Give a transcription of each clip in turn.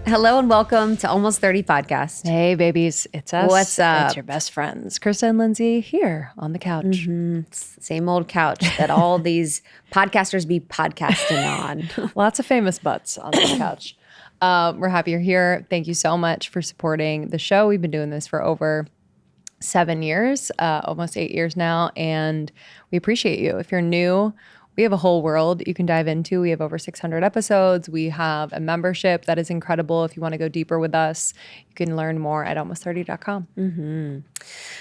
Hello and welcome to Almost 30 Podcast. Hey, babies. It's us. What's up? It's your best friends, Krista and Lindsay, here on the couch. It's the same old couch that all these podcasters be podcasting on. Lots of famous butts on this couch. We're happy you're here. Thank you so much for supporting the show. We've been doing this for over 7 years, almost 8 years now, and we appreciate you. If you're new, we have a whole world you can dive into. We have over 600 episodes. We have a membership that is incredible. If you want to go deeper with us, you can learn more at almost30.com.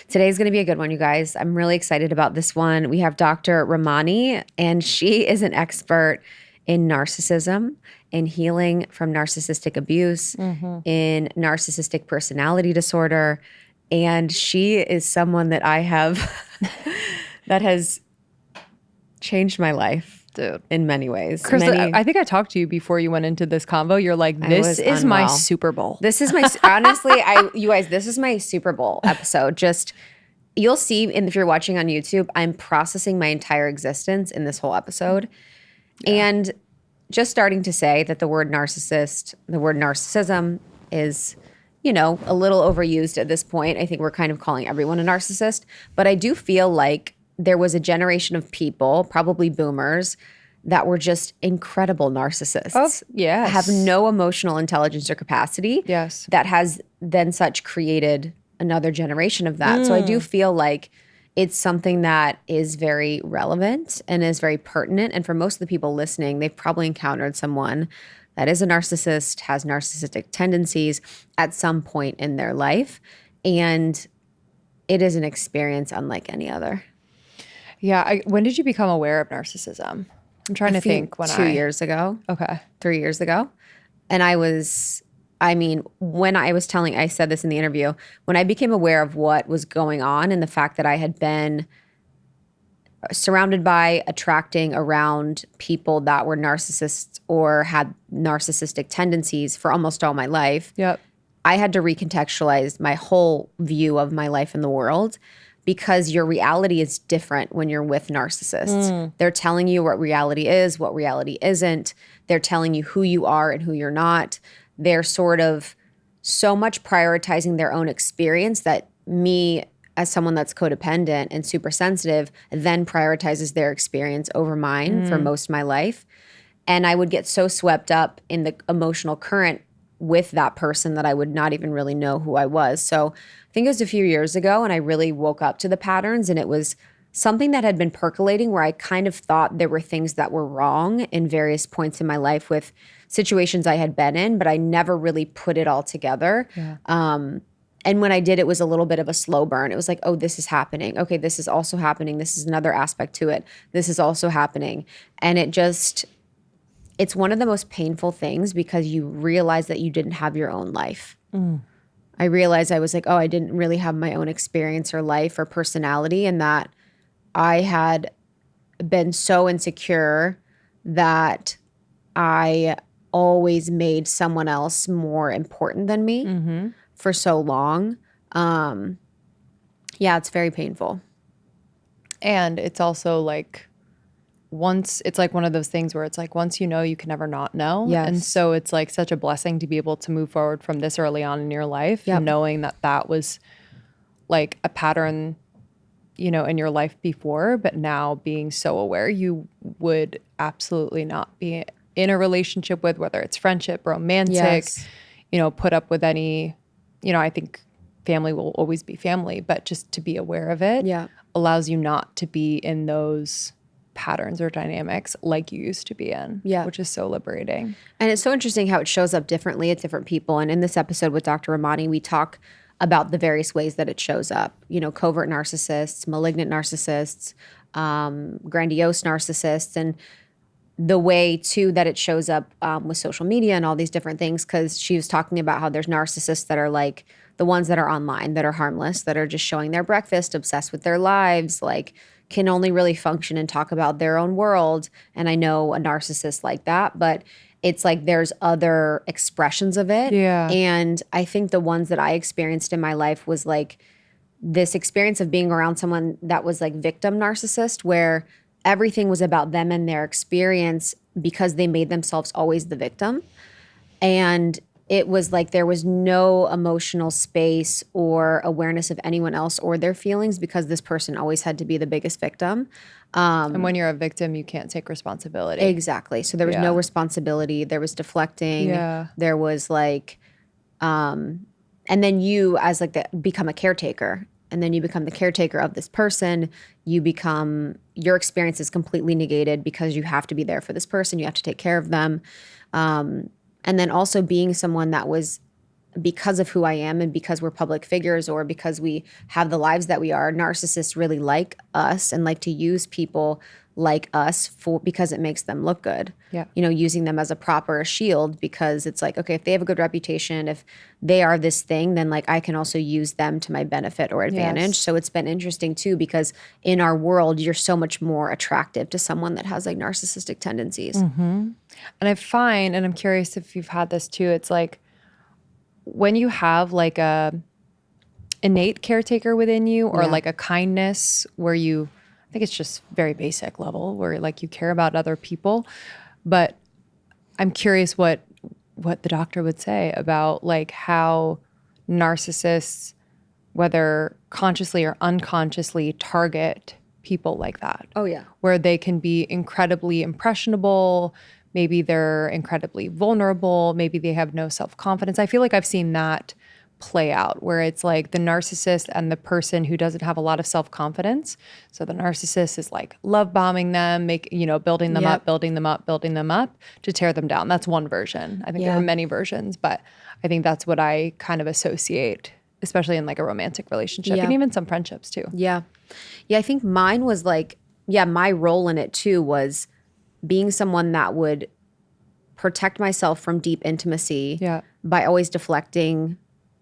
Today's going to be a good one, you guys. I'm really excited about this one. We have Dr. Ramani, and she is an expert in narcissism, in healing from narcissistic abuse, in narcissistic personality disorder. And she is someone that I have that has changed my life, Dude. in many ways. Krista, I think I talked to you before you went into this convo. You're like, this is my unwell. Super Bowl. This is my, honestly, you guys, this is my Super Bowl episode. Just, you'll see, and if you're watching on YouTube, I'm processing my entire existence in this whole episode. And just starting to say that the word narcissist, the word narcissism is, you know, a little overused at this point. I think we're kind of calling everyone a narcissist. But I do feel like there was a generation of people, probably boomers, that were just incredible narcissists. Oh, yes. Have no emotional intelligence or capacity. Yes. That has then such created another generation of that. So I do feel like it's something that is very relevant and is very pertinent. And for most of the people listening, they've probably encountered someone that is a narcissist, has narcissistic tendencies at some point in their life. And it is an experience unlike any other. Yeah. When did you become aware of narcissism? I'm trying to think. When 2 years ago. Okay. 3 years ago. And when I said this in the interview, when I became aware of what was going on and the fact that I had been surrounded by, attracting around people that were narcissists or had narcissistic tendencies for almost all my life, Yep. I had to recontextualize my whole view of my life in the world, because your reality is different when you're with narcissists. They're telling you what reality is, what reality isn't. They're telling you who you are and who you're not. They're sort of so much prioritizing their own experience that me, as someone that's codependent and super sensitive, then prioritizes their experience over mine for most of my life. And I would get so swept up in the emotional current with that person that I would not even really know who I was. So I think it was a few years ago, and I really woke up to the patterns, and it was something that had been percolating where I kind of thought there were things that were wrong in various points in my life with situations I had been in, but I never really put it all together. Yeah. And when I did, it was a little bit of a slow burn. It was like, oh, this is happening. Okay, this is also happening. This is another aspect to it. This is also happening. And it's one of the most painful things, because you realize that you didn't have your own life. I realized I was like, oh, I didn't really have my own experience or life or personality, and that I had been so insecure that I always made someone else more important than me for so long. Yeah, it's very painful. And it's also like, it's like one of those things where it's like, once you know, you can never not know. Yes. And so it's like such a blessing to be able to move forward from this early on in your life, Yep. knowing that that was like a pattern, you know, in your life before, but now being so aware, you would absolutely not be in a relationship with, whether it's friendship, romantic, Yes. you know, put up with any, you know, I think family will always be family, but just to be aware of it allows you not to be in those patterns or dynamics like you used to be in, which is so liberating. And it's so interesting how it shows up differently at different people. And in this episode with Dr. Ramani, we talk about the various ways that it shows up. You know, covert narcissists, malignant narcissists, grandiose narcissists, and the way too that it shows up with social media and all these different things. Because she was talking about how there's narcissists that are like the ones that are online, that are harmless, that are just showing their breakfast, obsessed with their lives, like can only really function and talk about their own world. And I know a narcissist like that, but it's like there's other expressions of it. Yeah. And I think the ones that I experienced in my life was like this experience of being around someone that was like victim narcissist, where everything was about them and their experience because they made themselves always the victim. And it was like there was no emotional space or awareness of anyone else or their feelings because this person always had to be the biggest victim. And when you're a victim, you can't take responsibility. Exactly. So there was no responsibility. There was deflecting. Yeah. There was like, and then you as like become a caretaker. And then you become the caretaker of this person. Your experience is completely negated because you have to be there for this person. You have to take care of them. And then also being someone that was, because of who I am and because we're public figures or because we have the lives that we are, narcissists really like us and like to use people like us because it makes them look good. Yeah. Using them as a proper shield because it's like, okay, if they have a good reputation, if they are this thing, then like I can also use them to my benefit or advantage. Yes. So it's been interesting too because in our world, you're so much more attractive to someone that has like narcissistic tendencies. Mm-hmm. And I find, and I'm curious if you've had this too, it's like when you have like a innate caretaker within you or like a kindness where you, I think it's just very basic level where like you care about other people. But I'm curious what the doctor would say about like how narcissists, whether consciously or unconsciously, target people like that. Oh, yeah. Where they can be incredibly impressionable. Maybe they're incredibly vulnerable. Maybe they have no self-confidence. I feel like I've seen that play out where it's like the narcissist and the person who doesn't have a lot of self-confidence. So the narcissist is like love bombing them, building them up, building them up, building them up to tear them down. That's one version. I think there are many versions, but I think that's what I kind of associate, especially in like a romantic relationship and even some friendships too. Yeah. Yeah, I think mine was like, my role in it too was being someone that would protect myself from deep intimacy by always deflecting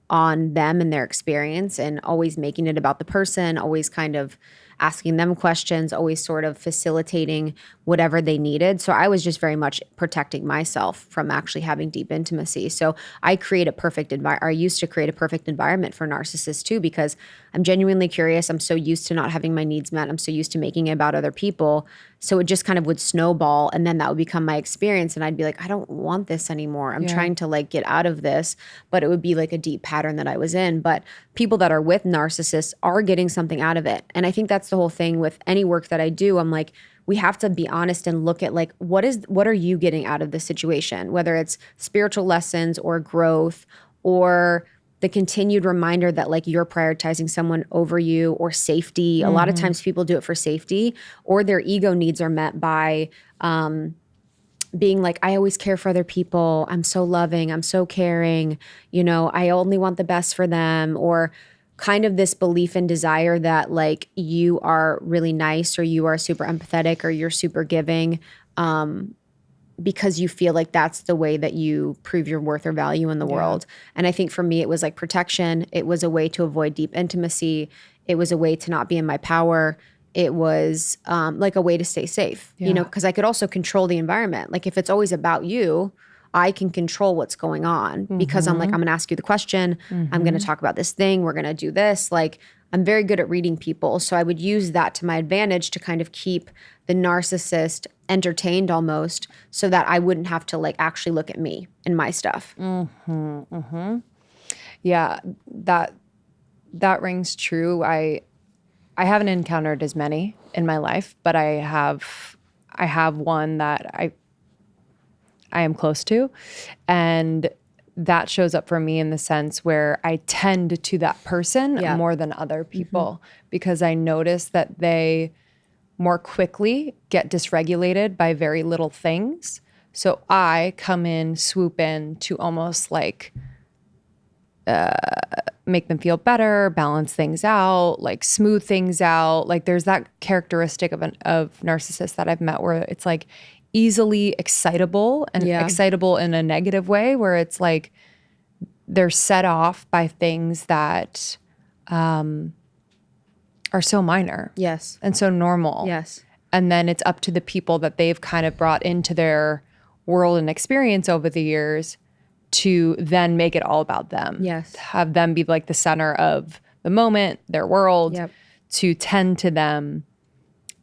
on them and their experience and always making it about the person, always kind of asking them questions, always sort of facilitating whatever they needed. So I was just very much protecting myself from actually having deep intimacy. So I used to create a perfect environment for narcissists too, because I'm genuinely curious. I'm so used to not having my needs met. I'm so used to making it about other people. So it just kind of would snowball and then that would become my experience. And I'd be like, I don't want this anymore. I'm trying to like get out of this, but it would be like a deep pattern that I was in. But people that are with narcissists are getting something out of it. And I think that's the whole thing with any work that I do. I'm like, we have to be honest and look at like, what are you getting out of this situation? Whether it's spiritual lessons or growth or the continued reminder that like you're prioritizing someone over you or safety. A lot of times people do it for safety or their ego needs are met by being like, I always care for other people. I'm so loving. I'm so caring. I only want the best for them, or kind of this belief and desire that like you are really nice or you are super empathetic or you're super giving because you feel like that's the way that you prove your worth or value in the world. And I think for me, it was like protection. It was a way to avoid deep intimacy. It was a way to not be in my power. It was like a way to stay safe, because I could also control the environment. Like if it's always about you, I can control what's going on because I'm like, I'm going to ask you the question. I'm going to talk about this thing. We're going to do this. Like I'm very good at reading people. So I would use that to my advantage to kind of keep the narcissist entertained almost so that I wouldn't have to like actually look at me and my stuff. Yeah, that rings true. I haven't encountered as many in my life, but I have one that I am close to, and that shows up for me in the sense where I tend to that person more than other people because I notice that they more quickly get dysregulated by very little things. So I come in, swoop in to almost like make them feel better, balance things out, like smooth things out. Like there's that characteristic of narcissists that I've met where it's like easily excitable and excitable in a negative way, where it's like they're set off by things that are so minor. Yes. And so normal. Yes. And then it's up to the people that they've kind of brought into their world and experience over the years to then make it all about them. Yes. Have them be like the center of the moment, their world, to tend to them.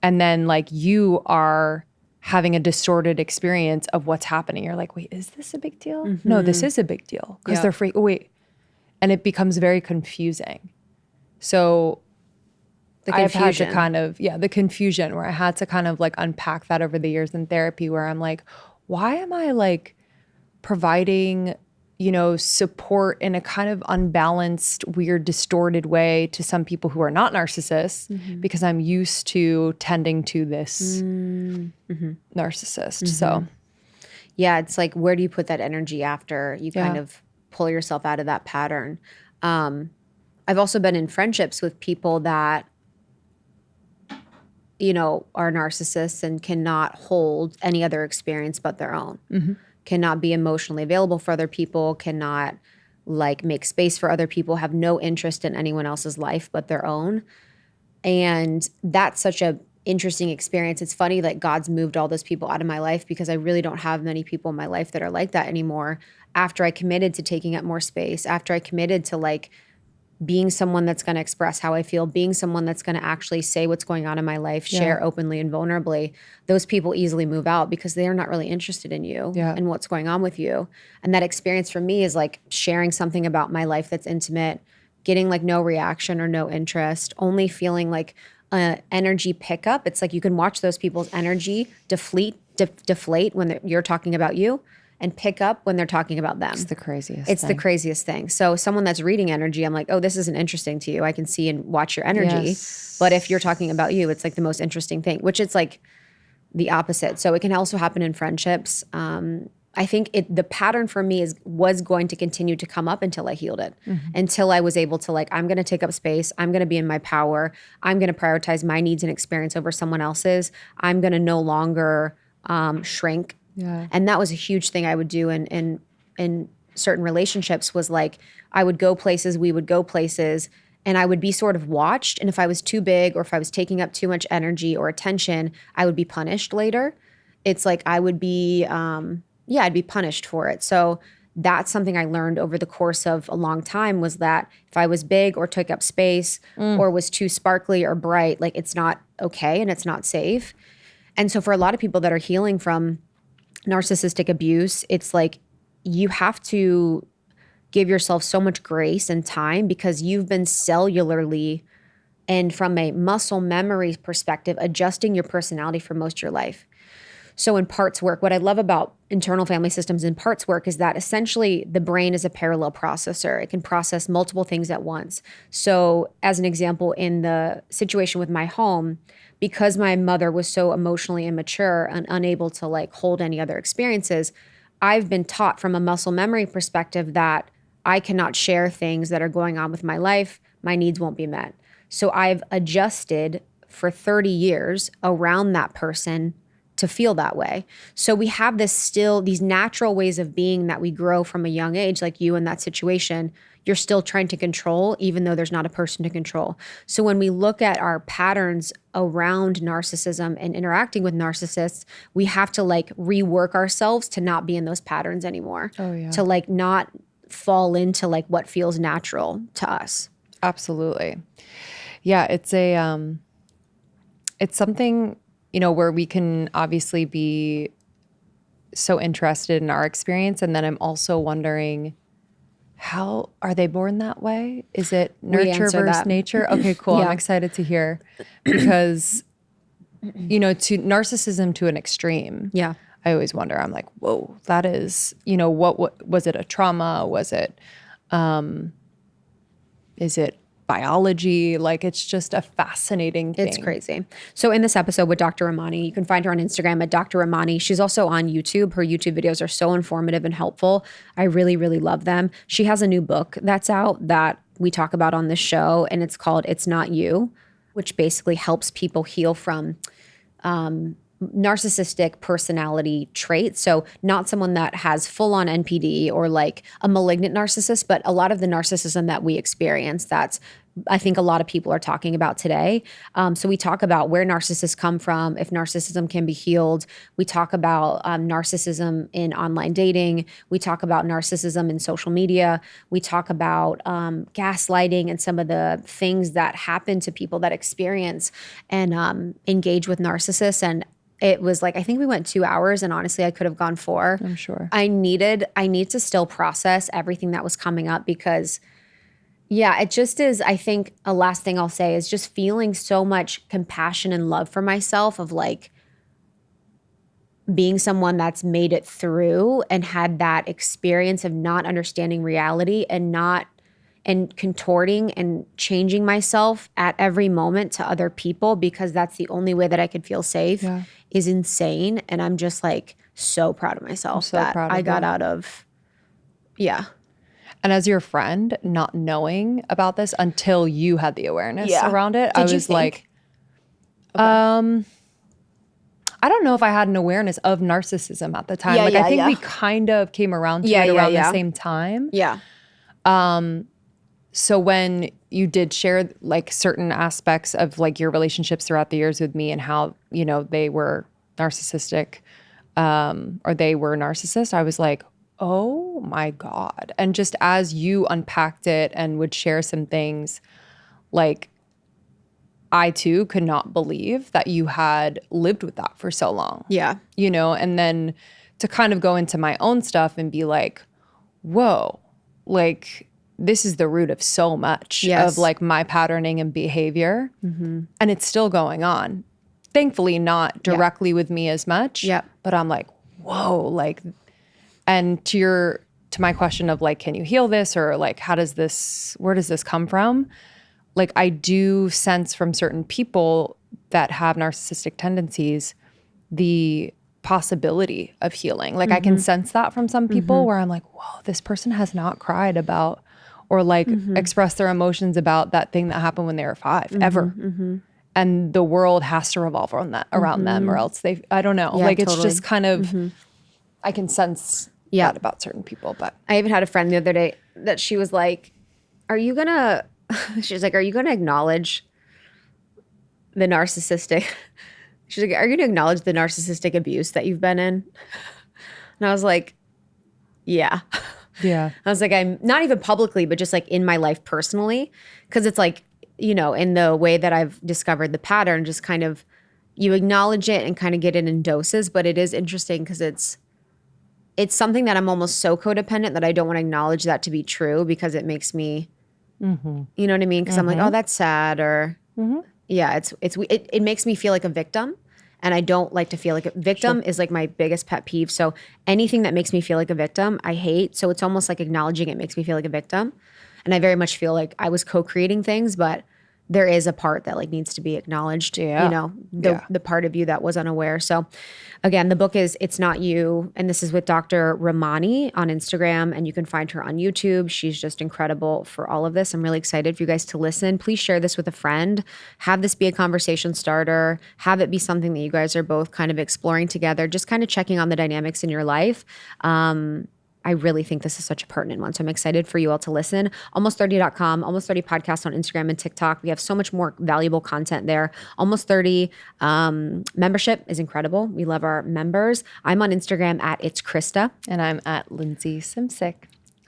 And then like you are having a distorted experience of what's happening. You're like, wait, is this a big deal? No, this is a big deal because they're free. Oh, wait. And it becomes very confusing. So I've had to kind of, the confusion where I had to kind of like unpack that over the years in therapy where I'm like, why am I like providing, support in a kind of unbalanced, weird, distorted way to some people who are not narcissists because I'm used to tending to this narcissist. So yeah, it's like, where do you put that energy after you kind of pull yourself out of that pattern? I've also been in friendships with people that, are narcissists and cannot hold any other experience but their own. Cannot be emotionally available for other people, cannot like make space for other people, have no interest in anyone else's life but their own. And that's such a interesting experience. It's funny that God's moved all those people out of my life because I really don't have many people in my life that are like that anymore. After I committed to taking up more space, after I committed to like being someone that's going to express how I feel, being someone that's going to actually say what's going on in my life, share openly and vulnerably, those people easily move out because they're not really interested in you and what's going on with you. And that experience for me is like sharing something about my life that's intimate, getting like no reaction or no interest, only feeling like energy pickup. It's like you can watch those people's energy deflate when you're talking about you, and pick up when they're talking about them. It's the craziest the craziest thing. So someone that's reading energy, I'm like, oh, this isn't interesting to you. I can see and watch your energy. Yes. But if you're talking about you, it's like the most interesting thing, which it's like the opposite. So it can also happen in friendships. I think the pattern for me was going to continue to come up until I healed it, until I was able to like, I'm going to take up space. I'm going to be in my power. I'm going to prioritize my needs and experience over someone else's. I'm going to no longer shrink. Yeah. And that was a huge thing I would do in certain relationships was like, I would go places, we would go places, and I would be sort of watched. And if I was too big or if I was taking up too much energy or attention, I would be punished later. It's like I would be, I'd be punished for it. So that's something I learned over the course of a long time was that if I was big or took up space or was too sparkly or bright, like it's not okay and it's not safe. And so for a lot of people that are healing from narcissistic abuse, it's like you have to give yourself so much grace and time because you've been cellularly and from a muscle memory perspective adjusting your personality for most of your life. So in parts work, what I love about internal family systems in parts work is that essentially the brain is a parallel processor. It can process multiple things at once. So as an example, in the situation with my home, because my mother was so emotionally immature and unable to like hold any other experiences, I've been taught from a muscle memory perspective that I cannot share things that are going on with my life. My needs won't be met. So I've adjusted for 30 years around that person to feel that way. So we have these natural ways of being that we grow from a young age, like you in that situation, you're still trying to control, even though there's not a person to control. So when we look at our patterns around narcissism and interacting with narcissists, we have to like rework ourselves to not be in those patterns anymore. Oh, yeah. To like not fall into like what feels natural to us. Absolutely. Yeah, it's something, where we can obviously be so interested in our experience. And then I'm also wondering, how are they born that way? Is it nurture versus nature? Okay, cool. Yeah. I'm excited to hear because, to narcissism to an extreme. Yeah. I always wonder, I'm like, whoa, that is, what was it a trauma? Was it, is it biology? Like, it's just a fascinating thing. It's crazy. So in this episode with Dr. Ramani, you can find her on Instagram at Dr. Ramani. She's also on YouTube. Her YouTube videos are so informative and helpful. I really, really love them. She has a new book that's out that we talk about on this show, and it's called It's Not You, which basically helps people heal from narcissistic personality traits. So not someone that has full-on NPD or like a malignant narcissist, but a lot of the narcissism that we experience that's I think a lot of people are talking about today. So we talk about where narcissists come from, if narcissism can be healed. We talk about narcissism in online dating. We talk about narcissism in social media. We talk about gaslighting and some of the things that happen to people that experience and engage with narcissists. And it was like, I think we went 2 hours, and honestly, I could have gone 4. I'm sure. I need to still process everything that was coming up because yeah, it just is. I think a last thing I'll say is just feeling so much compassion and love for myself of like being someone that's made it through and had that experience of not understanding reality and contorting and changing myself at every moment to other people because that's the only way that I could feel safe is insane. And I'm just like so proud of myself that I got out of, yeah. And as your friend, not knowing about this until you had the awareness around it, I was like, I don't know if I had an awareness of narcissism at the time. I think we kind of came around to it around the same time. Yeah. So when you did share like certain aspects of like your relationships throughout the years with me and how, you know, they were narcissistic or they were narcissists, I was like, oh my God. And just as you unpacked it and would share some things, like I too could not believe that you had lived with that for so long. Yeah. You know, and then to kind of go into my own stuff and be like, whoa, like this is the root of so much of like my patterning and behavior. And it's still going on. Thankfully, not directly with me as much. But I'm like, whoa, like, and to my question of like, can you heal this? Or like, where does this come from? Like I do sense from certain people that have narcissistic tendencies, the possibility of healing. Like I can sense that from some people where I'm like, whoa, this person has not cried about or like expressed their emotions about that thing that happened when they were 5 ever. And the world has to revolve around them or else I don't know. Like it's just kind of, I can sense that about certain people. But I even had a friend the other day that she was like, she's like, are you going to acknowledge the narcissistic? She's like, are you going to acknowledge the narcissistic abuse that you've been in? And I was like, yeah. Yeah. I was like, I'm not even publicly, but just like in my life personally. Cause it's like, you know, in the way that I've discovered the pattern, just kind of you acknowledge it and kind of get it in doses. But it is interesting because it's something that I'm almost so codependent that I don't want to acknowledge that to be true because it makes me, you know what I mean? Because I'm like, oh, that's sad. Or it makes me feel like a victim. And I don't like to feel like a victim is like my biggest pet peeve. So anything that makes me feel like a victim, I hate. So it's almost like acknowledging it makes me feel like a victim. And I very much feel like I was co-creating things, but there is a part that like needs to be acknowledged, you know, the part of you that was unaware. So again, the book is It's Not You. And this is with Dr. Ramani on Instagram. And you can find her on YouTube. She's just incredible for all of this. I'm really excited for you guys to listen. Please share this with a friend. Have this be a conversation starter. Have it be something that you guys are both kind of exploring together, just kind of checking on the dynamics in your life. I really think this is such a pertinent one. So I'm excited for you all to listen. Almost30.com, Almost 30 podcasts on Instagram and TikTok. We have so much more valuable content there. Almost 30 membership is incredible. We love our members. I'm on Instagram at It's Krista. And I'm at Lindsay Simsick.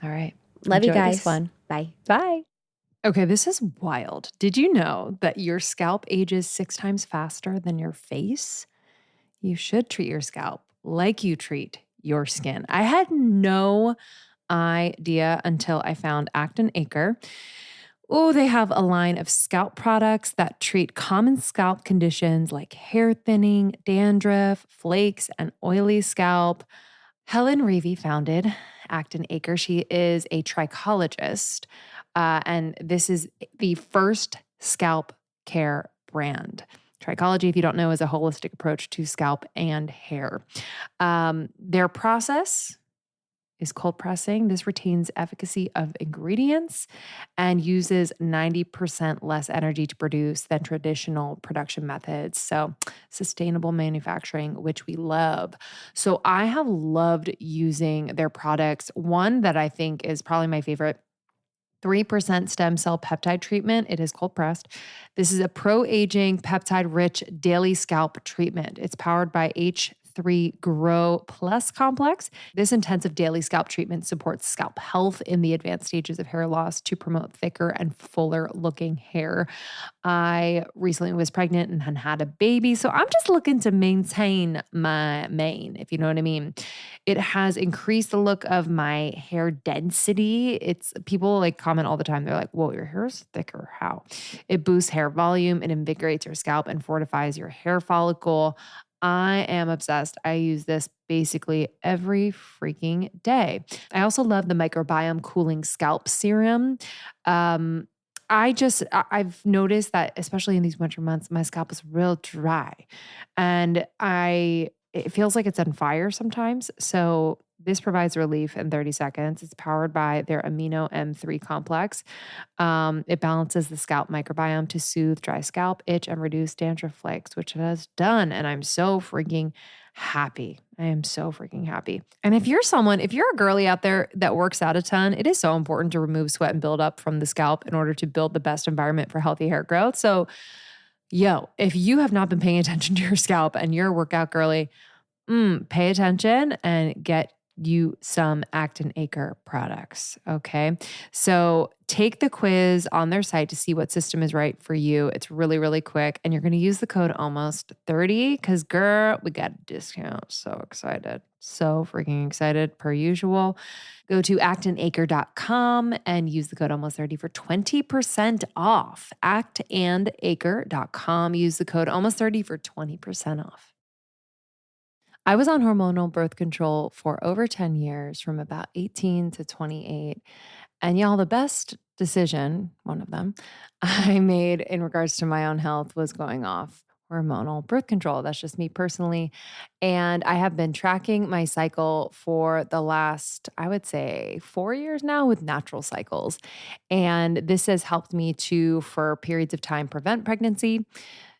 All right. Love you guys. This one. Bye. Bye. Okay, this is wild. Did you know that your scalp ages 6 times faster than your face? You should treat your scalp like you treat your skin. I had no idea until I found Acton Acre. Oh, they have a line of scalp products that treat common scalp conditions like hair thinning, dandruff, flakes, and oily scalp. Helen Reavy founded Acton Acre. She is a trichologist, and this is the first scalp care brand. Trichology, if you don't know, is a holistic approach to scalp and hair. Their process is cold pressing. This retains efficacy of ingredients and uses 90% less energy to produce than traditional production methods. So sustainable manufacturing, which we love. So I have loved using their products. One that I think is probably my favorite 3% stem cell peptide treatment. It is cold pressed. This is a pro-aging, peptide-rich daily scalp treatment. It's powered by H3 Grow Plus complex. This intensive daily scalp treatment supports scalp health in the advanced stages of hair loss to promote thicker and fuller looking hair. I recently was pregnant and had a baby, so I'm just looking to maintain my mane, if you know what I mean. It has increased the look of my hair density. People like comment all the time. They're like, whoa, your hair's thicker. How? It boosts hair volume, it invigorates your scalp and fortifies your hair follicle. I am obsessed. I use this basically every freaking day. I also love the microbiome cooling scalp serum. I've noticed that, especially in these winter months, my scalp is real dry and it feels like it's on fire sometimes. So this provides relief in 30 seconds. It's powered by their amino M3 complex. It balances the scalp microbiome to soothe dry scalp, itch, and reduce dandruff flakes, which it has done. And I'm so freaking happy. I am so freaking happy. And if you're a girly out there that works out a ton, it is so important to remove sweat and buildup from the scalp in order to build the best environment for healthy hair growth. So, if you have not been paying attention to your scalp and you're a workout girly, pay attention and get you some Acton Acre products. Okay. So take the quiz on their site to see what system is right for you. It's really, really quick. And you're going to use the code almost30 because girl, we got a discount. So excited. So freaking excited per usual. Go to actonacre.com and use the code almost30 for 20% off. actandacre.com. Use the code almost30 for 20% off. I was on hormonal birth control for over 10 years, from about 18 to 28. And y'all, the best decision, one of them, I made in regards to my own health was going off hormonal birth control. That's just me personally. And I have been tracking my cycle for the last, I would say, 4 years now with natural cycles. And this has helped me to, for periods of time, prevent pregnancy.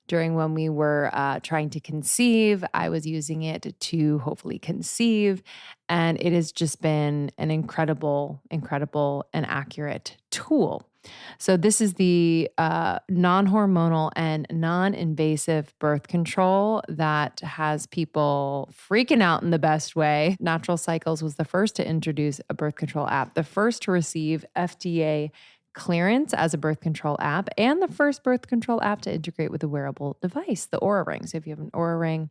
During when we were trying to conceive, I was using it to hopefully conceive. And it has just been an incredible and accurate tool. So this is the non-hormonal and non-invasive birth control that has people freaking out in the best way. Natural Cycles was the first to introduce a birth control app, the first to receive FDA clearance as a birth control app, and the first birth control app to integrate with a wearable device, the Oura Ring. So if you have an Oura Ring,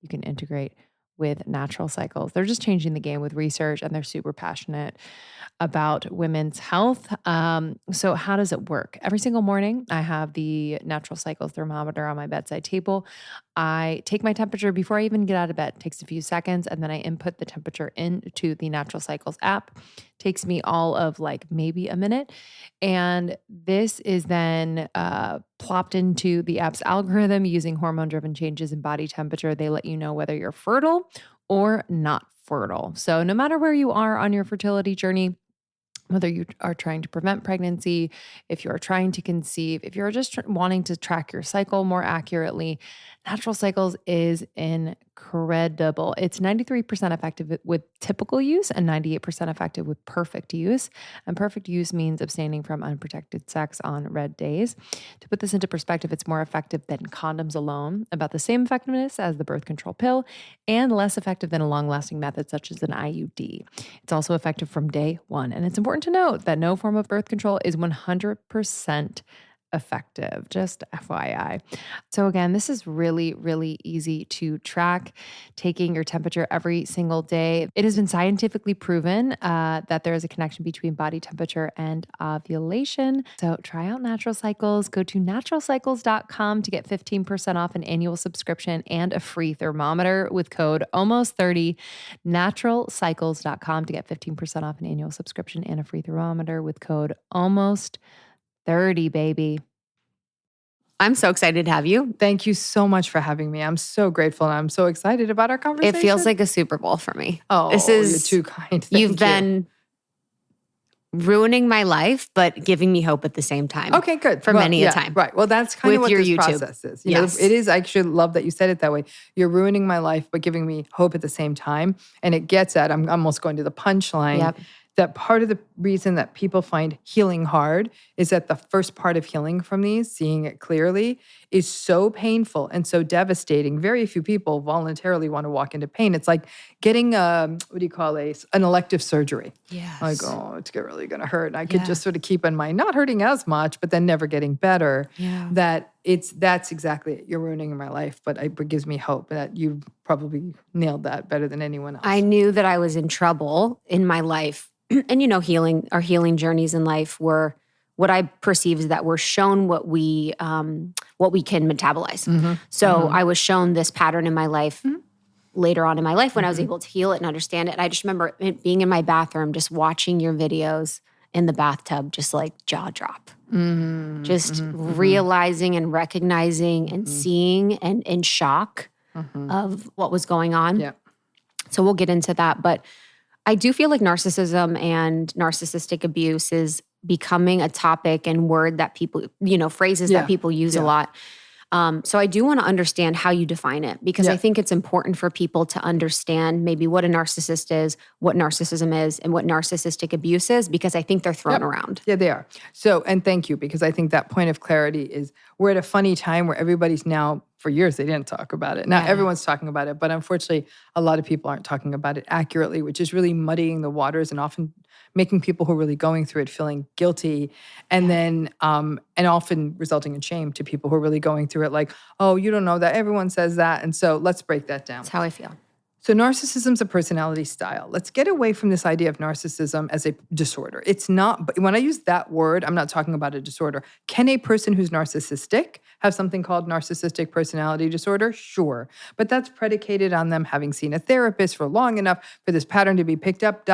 you can integrate with Natural Cycles. They're just changing the game with research, and they're super passionate about women's health. So how does it work? Every single morning, I have the Natural Cycles thermometer on my bedside table. I take my temperature before I even get out of bed. It takes a few seconds, and then I input the temperature into the Natural Cycles app. It takes me all of maybe a minute. And this is then plopped into the app's algorithm using hormone-driven changes in body temperature. They let you know whether you're fertile or not fertile. So no matter where you are on your fertility journey, whether you are trying to prevent pregnancy, if you're trying to conceive, if you're just wanting to track your cycle more accurately, Natural Cycles is incredible. It's 93% effective with typical use and 98% effective with perfect use. And perfect use means abstaining from unprotected sex on red days. To put this into perspective, it's more effective than condoms alone, about the same effectiveness as the birth control pill, and less effective than a long-lasting method such as an IUD. It's also effective from day one. And it's important to note that no form of birth control is 100% effective, just FYI. So again, this is really, really easy to track, taking your temperature every single day. It has been scientifically proven that there is a connection between body temperature and ovulation. So try out Natural Cycles. Go to naturalcycles.com to get 15% off an annual subscription and a free thermometer with code almost30. Naturalcycles.com to get 15% off an annual subscription and a free thermometer with code almost30, baby. I'm so excited to have you. Thank you so much for having me. I'm so grateful, and I'm so excited about our conversation. It feels like a Super Bowl for me. Oh, you're too kind. You've been ruining my life, but giving me hope at the same time. Okay, good. For many a time. Right. Well, that's kind of what your this YouTube process is. Yes. It is. I actually love that you said it that way. You're ruining my life, but giving me hope at the same time. And it gets at, I'm almost going to the punchline. Yep. that part of the reason that people find healing hard is that the first part of healing from these, seeing it clearly, is so painful and so devastating. Very few people voluntarily want to walk into pain. It's like getting an elective surgery. Yes. Like, oh, it's really going to hurt. And I could just sort of keep in mind not hurting as much, but then never getting better. Yeah. That's exactly it. You're ruining my life, but it gives me hope that you probably nailed that better than anyone else. I knew that I was in trouble in my life. And our healing journeys in life were what I perceive is that we're shown what we can metabolize. So I was shown this pattern in my life later on in my life when I was able to heal it and understand it. And I just remember being in my bathroom, just watching your videos in the bathtub, just like jaw drop. Just realizing and recognizing and seeing and in shock of what was going on. Yeah. So we'll get into that. But I do feel like narcissism and narcissistic abuse is becoming a topic and word that people, phrases that people use a lot. So I do want to understand how you define it, because I think it's important for people to understand maybe what a narcissist is, what narcissism is, and what narcissistic abuse is, because I think they're thrown around. Yeah, they are. So, and thank you, because I think that point of clarity is, we're at a funny time where everybody's now, for years they didn't talk about it. Now everyone's talking about it, but unfortunately a lot of people aren't talking about it accurately, which is really muddying the waters and often making people who are really going through it feeling guilty, and then and often resulting in shame to people who are really going through it, like, oh, you don't know that, everyone says that. And so let's break that down. That's how I feel. So narcissism's a personality style. Let's get away from this idea of narcissism as a disorder. It's not, but when I use that word, I'm not talking about a disorder. Can a person who's narcissistic have something called narcissistic personality disorder? Sure. But that's predicated on them having seen a therapist for long enough for this pattern to be picked up,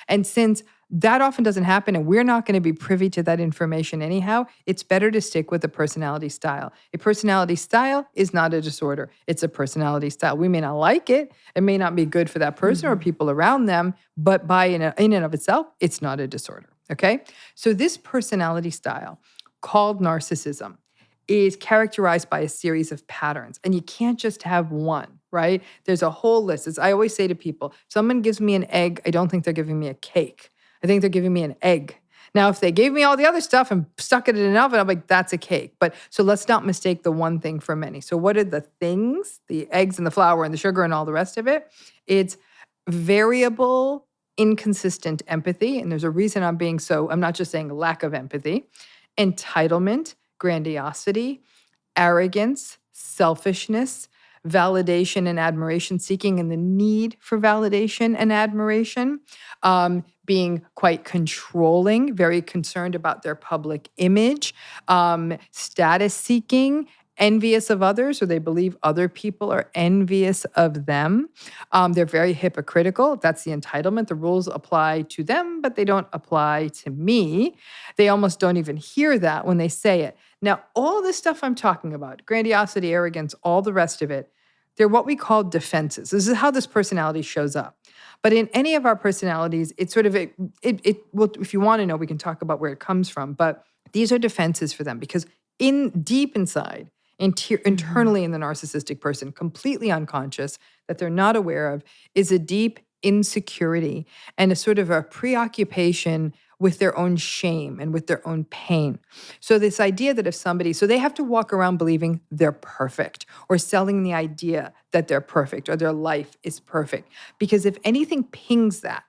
And since that often doesn't happen, and we're not going to be privy to that information anyhow, it's better to stick with a personality style. A personality style is not a disorder. It's a personality style. We may not like it. It may not be good for that person or people around them, but in and of itself, it's not a disorder, okay? So this personality style, called narcissism, is characterized by a series of patterns. And you can't just have one, right? There's a whole list. As I always say to people, if someone gives me an egg, I don't think they're giving me a cake. I think they're giving me an egg. Now, if they gave me all the other stuff and stuck it in an oven, I'm like, that's a cake. But so let's not mistake the one thing for many. So what are the things? The eggs and the flour and the sugar and all the rest of it? It's variable, inconsistent empathy. And there's a reason I'm not just saying lack of empathy. Entitlement, grandiosity, arrogance, selfishness, validation and admiration seeking, and the need for validation and admiration, being quite controlling, very concerned about their public image, status seeking, envious of others, or they believe other people are envious of them. They're very hypocritical. That's the entitlement. The rules apply to them, but they don't apply to me. They almost don't even hear that when they say it. Now, all this stuff I'm talking about, grandiosity, arrogance, all the rest of it, they're what we call defenses. This is how this personality shows up. But in any of our personalities, it's sort of, well, if you want to know, we can talk about where it comes from. But these are defenses for them, because deep inside, internally in the narcissistic person, completely unconscious, that they're not aware of, is a deep insecurity and a sort of a preoccupation with their own shame and with their own pain. So this idea that so they have to walk around believing they're perfect, or selling the idea that they're perfect or their life is perfect. Because if anything pings that,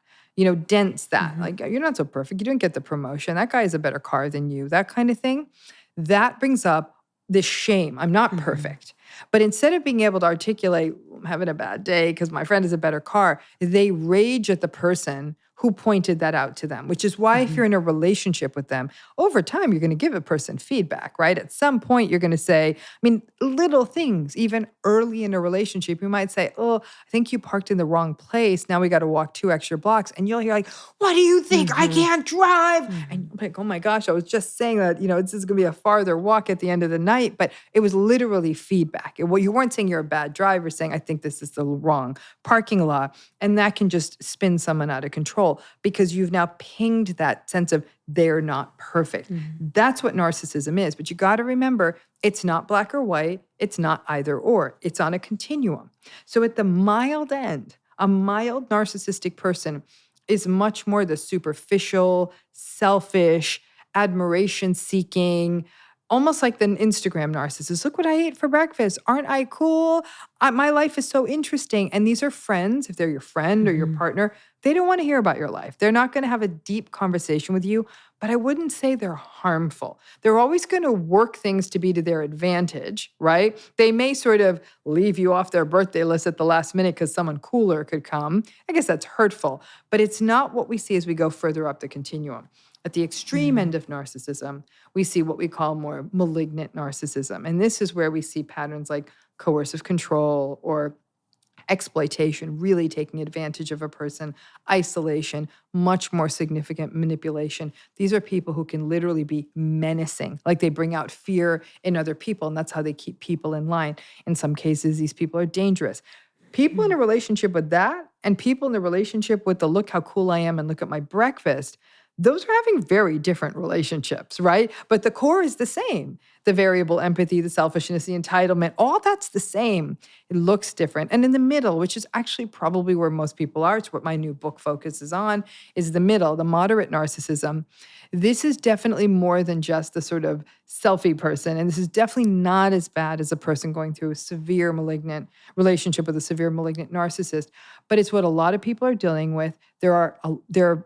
dents that, like, you're not so perfect, you didn't get the promotion, that guy has a better car than you, that kind of thing, that brings up this shame. I'm not perfect. But instead of being able to articulate, I'm having a bad day because my friend has a better car, they rage at the person who pointed that out to them, which is why if you're in a relationship with them, over time, you're going to give a person feedback, right? At some point, you're going to say, little things, even early in a relationship, you might say, oh, I think you parked in the wrong place. Now we got to walk 2 extra blocks. And you'll hear like, what do you think? I can't drive. And I'm like, oh my gosh, I was just saying that, this is going to be a farther walk at the end of the night. But it was literally feedback. Well, you weren't saying you're a bad driver, saying, I think this is the wrong parking lot. And that can just spin someone out of control, because you've now pinged that sense of they're not perfect. That's what narcissism is. But you got to remember, it's not black or white. It's not either or. It's on a continuum. So at the mild end, a mild narcissistic person is much more the superficial, selfish, admiration-seeking, almost like the Instagram narcissist. Look what I ate for breakfast. Aren't I cool? My life is so interesting. And these are friends. If they're your friend or your partner, they don't want to hear about your life. They're not going to have a deep conversation with you, but I wouldn't say they're harmful. They're always going to work things to be to their advantage, right? They may sort of leave you off their birthday list at the last minute because someone cooler could come. I guess that's hurtful, but it's not what we see as we go further up the continuum. At the extreme end of narcissism, we see what we call more malignant narcissism. And this is where we see patterns like coercive control or exploitation, really taking advantage of a person, isolation, much more significant manipulation. These are people who can literally be menacing, like they bring out fear in other people, and that's how they keep people in line. In some cases, these people are dangerous. People in a relationship with that and people in the relationship with the look how cool I am and look at my breakfast, those are having very different relationships, right? But the core is the same. The variable empathy, the selfishness, the entitlement, all that's the same. It looks different. And in the middle, which is actually probably where most people are, it's what my new book focuses on, is the middle, the moderate narcissism. This is definitely more than just the sort of selfie person. And this is definitely not as bad as a person going through a severe malignant relationship with a severe malignant narcissist. But it's what a lot of people are dealing with. There are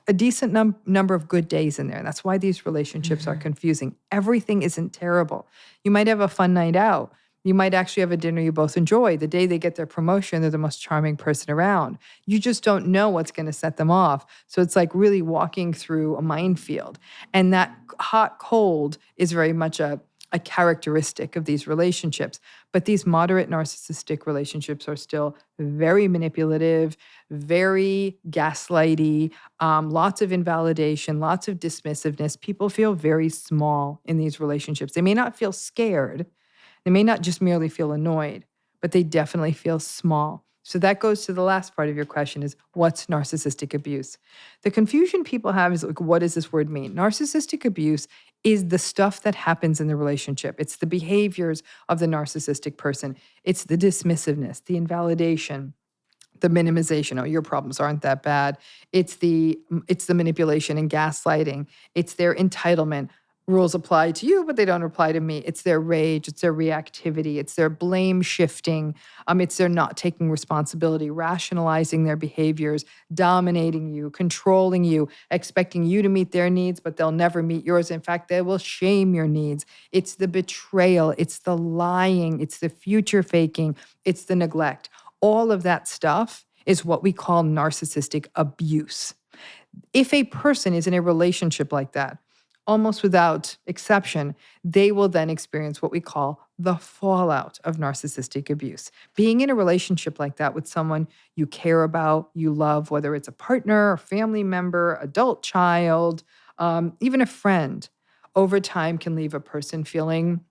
a decent number of good days in there. And that's why these relationships are confusing. Everything isn't terrible. You might have a fun night out. You might actually have a dinner you both enjoy. The day they get their promotion, they're the most charming person around. You just don't know what's going to set them off. So it's like really walking through a minefield. And that hot, cold is very much a characteristic of these relationships. But these moderate narcissistic relationships are still very manipulative, very gaslighty, lots of invalidation, lots of dismissiveness. People feel very small in these relationships. They may not feel scared. They may not just merely feel annoyed, but they definitely feel small. So that goes to the last part of your question is, what's narcissistic abuse? The confusion people have is, like, what does this word mean? Narcissistic abuse is the stuff that happens in the relationship. It's the behaviors of the narcissistic person. It's the dismissiveness, the invalidation, the minimization. Oh, your problems aren't that bad. It's the manipulation and gaslighting. It's their entitlement. Rules apply to you, but they don't apply to me. It's their rage. It's their reactivity. It's their blame shifting. It's their not taking responsibility, rationalizing their behaviors, dominating you, controlling you, expecting you to meet their needs, but they'll never meet yours. In fact, they will shame your needs. It's the betrayal. It's the lying. It's the future faking. It's the neglect. All of that stuff is what we call narcissistic abuse. If a person is in a relationship like that, almost without exception, they will then experience what we call the fallout of narcissistic abuse. Being in a relationship like that with someone you care about, you love, whether it's a partner, a family member, adult child, even a friend, over time can leave a person feeling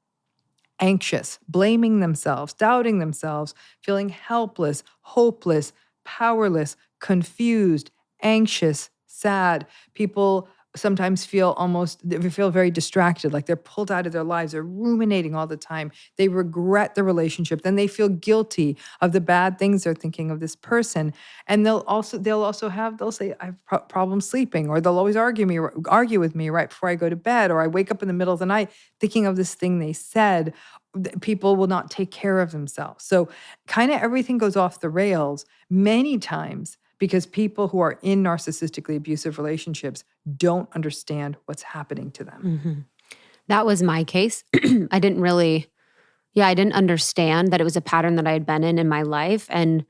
anxious, blaming themselves, doubting themselves, feeling helpless, hopeless, powerless, confused, anxious, sad. People sometimes feel very distracted, like they're pulled out of their lives. They're ruminating all the time. They regret the relationship. Then they feel guilty of the bad things they're thinking of this person. And they'll say, I have problems sleeping, or they'll always argue with me right before I go to bed, or I wake up in the middle of the night thinking of this thing they said. People will not take care of themselves. So kind of everything goes off the rails many times because people who are in narcissistically abusive relationships don't understand what's happening to them. Mm-hmm. That was my case. I didn't understand that it was a pattern that I had been in my life. And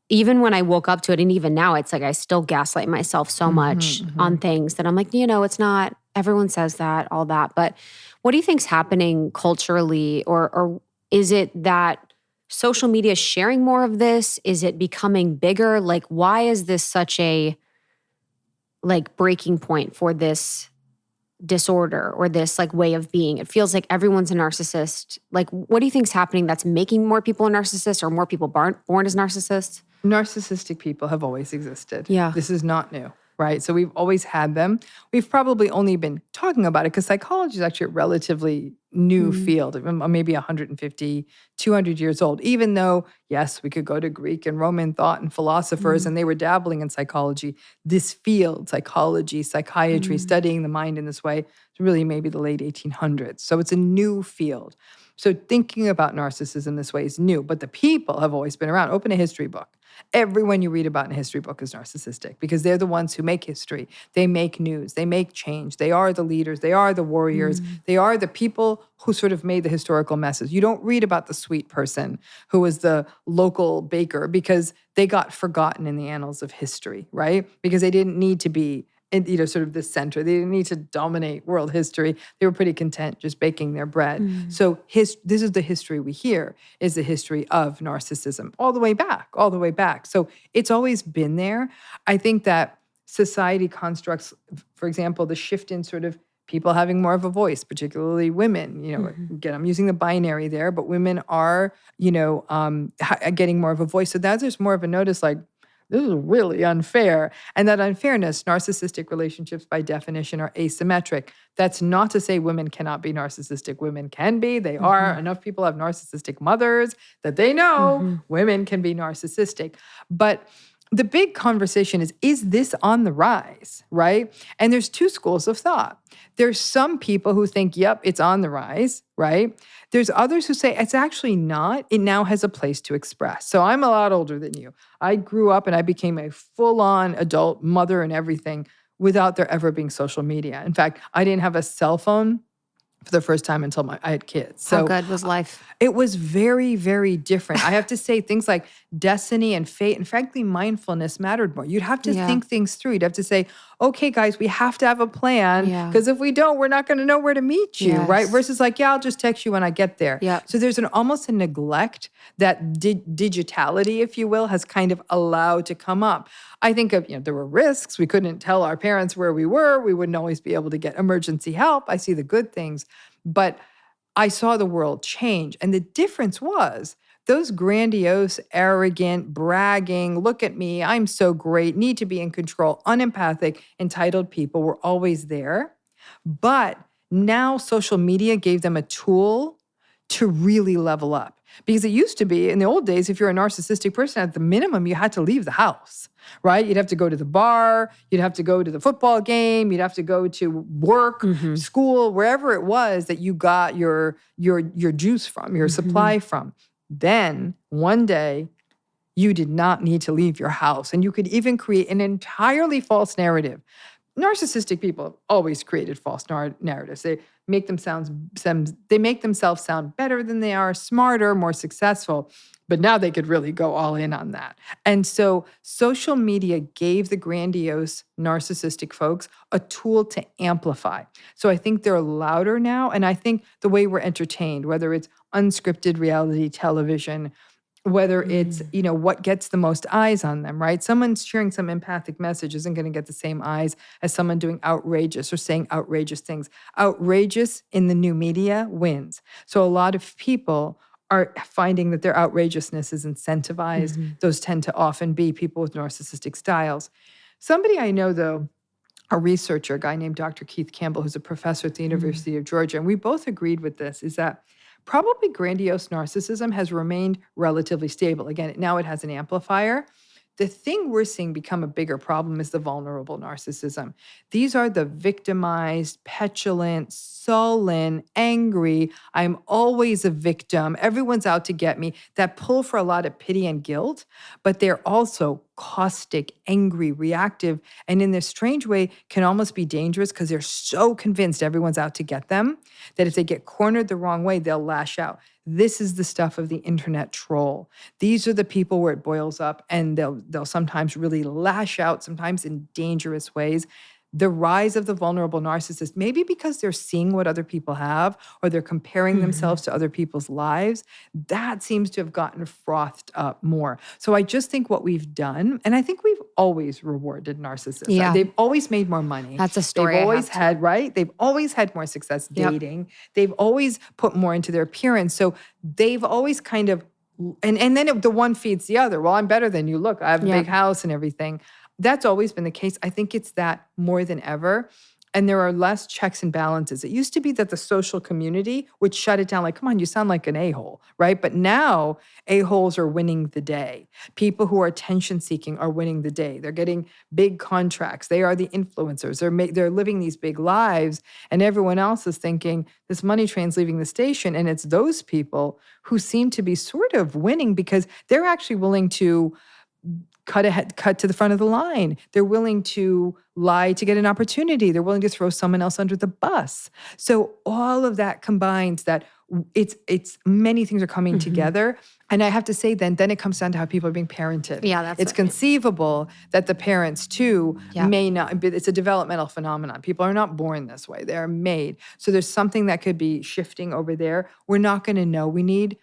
even when I woke up to it, and even now, it's like I still gaslight myself so much on things that I'm like, it's not, everyone says that, all that. But what do you think's happening culturally? Or is it that social media is sharing more of this? Is it becoming bigger? Like, why is this such a breaking point for this disorder or this way of being? It feels like everyone's a narcissist. What do you think's happening that's making more people a narcissist, or more people born as narcissists? Narcissistic people have always existed. Yeah. This is not new. right? So we've always had them. We've probably only been talking about it because psychology is actually a relatively new field, maybe 150, 200 years old, even though, yes, we could go to Greek and Roman thought and philosophers, and they were dabbling in psychology. This field, psychology, psychiatry, studying the mind in this way, is really maybe the late 1800s. So it's a new field. So thinking about narcissism this way is new, but the people have always been around. Open a history book. Everyone you read about in a history book is narcissistic because they're the ones who make history. They make news. They make change. They are the leaders. They are the warriors. They are the people who sort of made the historical messes. You don't read about the sweet person who was the local baker because they got forgotten in the annals of history, right? Because they didn't need to be sort of the center. They didn't need to dominate world history. They were pretty content just baking their bread. So this is the history we hear, is the history of narcissism all the way back. So it's always been there. I think that society constructs, for example, the shift in sort of people having more of a voice, particularly women. Again, I'm using the binary there, but women are, getting more of a voice. So that there's more of a notice like, this is really unfair. And that unfairness, narcissistic relationships by definition are asymmetric. That's not to say women cannot be narcissistic. Women can be. They are. Enough people have narcissistic mothers that they know women can be narcissistic. But the big conversation is this on the rise, right? And there's two schools of thought. There's some people who think, yep, it's on the rise, right? There's others who say it's actually not. It now has a place to express. So I'm a lot older than you. I grew up and I became a full-on adult mother and everything without there ever being social media. In fact, I didn't have a cell phone for the first time until I had kids. So how good was life? It was very, very different. I have to say things like destiny and fate and frankly, mindfulness mattered more. You'd have to think things through. You'd have to say, okay, guys, we have to have a plan because if we don't, we're not going to know where to meet you, right? Versus like, I'll just text you when I get there. So there's almost a neglect that digitality, if you will, has kind of allowed to come up. I think of, there were risks. We couldn't tell our parents where we were. We wouldn't always be able to get emergency help. I see the good things, but I saw the world change. And the difference was those grandiose, arrogant, bragging, look at me, I'm so great, need to be in control, unempathic, entitled people were always there. But now social media gave them a tool to really level up. Because it used to be, in the old days, if you're a narcissistic person, at the minimum, you had to leave the house, right? You'd have to go to the bar, you'd have to go to the football game, you'd have to go to work, school, wherever it was that you got your juice from, your supply from. Then, one day, you did not need to leave your house. And you could even create an entirely false narrative. Narcissistic people have always created false narratives. They make themselves sound better than they are, smarter, more successful. But now they could really go all in on that. And so social media gave the grandiose narcissistic folks a tool to amplify. So I think they're louder now. And I think the way we're entertained, whether it's unscripted reality television, whether it's, what gets the most eyes on them, right? Someone sharing some empathic message isn't going to get the same eyes as someone doing outrageous or saying outrageous things. Outrageous in the new media wins. So a lot of people are finding that their outrageousness is incentivized. Those tend to often be people with narcissistic styles. Somebody I know, though, a researcher, a guy named Dr. Keith Campbell, who's a professor at the University of Georgia, and we both agreed with this, is that probably grandiose narcissism has remained relatively stable. Again, now it has an amplifier. The thing we're seeing become a bigger problem is the vulnerable narcissism. These are the victimized, petulant, sullen, angry, I'm always a victim, everyone's out to get me, that pull for a lot of pity and guilt, but they're also caustic, angry, reactive, and in this strange way can almost be dangerous because they're so convinced everyone's out to get them that if they get cornered the wrong way, they'll lash out. This is the stuff of the internet troll. These are the people where it boils up and they'll sometimes really lash out, sometimes in dangerous ways. The rise of the vulnerable narcissist, maybe because they're seeing what other people have or they're comparing themselves to other people's lives, that seems to have gotten frothed up more. So I just think what we've done, and I think we've always rewarded narcissists. Yeah. They've always made more money. That's a story. They've always had, right? They've always had more success dating. They've always put more into their appearance. So they've always kind of, and then the one feeds the other. Well, I'm better than you. Look, I have a big house and everything. that's always been the case. I think it's that more than ever. And there are less checks and balances. It used to be that the social community would shut it down like, come on, you sound like an a-hole, right? But now a-holes are winning the day. People who are attention seeking are winning the day. They're getting big contracts. They are the influencers. They're living these big lives. And everyone else is thinking this money train's leaving the station. And it's those people who seem to be sort of winning because they're actually willing to cut to the front of the line. They're willing to lie to get an opportunity. They're willing to throw someone else under the bus. So all of that combines that it's many things are coming together. And I have to say then it comes down to how people are being parented. Yeah, it's conceivable that the parents too may not, it's a developmental phenomenon. People are not born this way. They're made. So there's something that could be shifting over there. We're not going to know. We need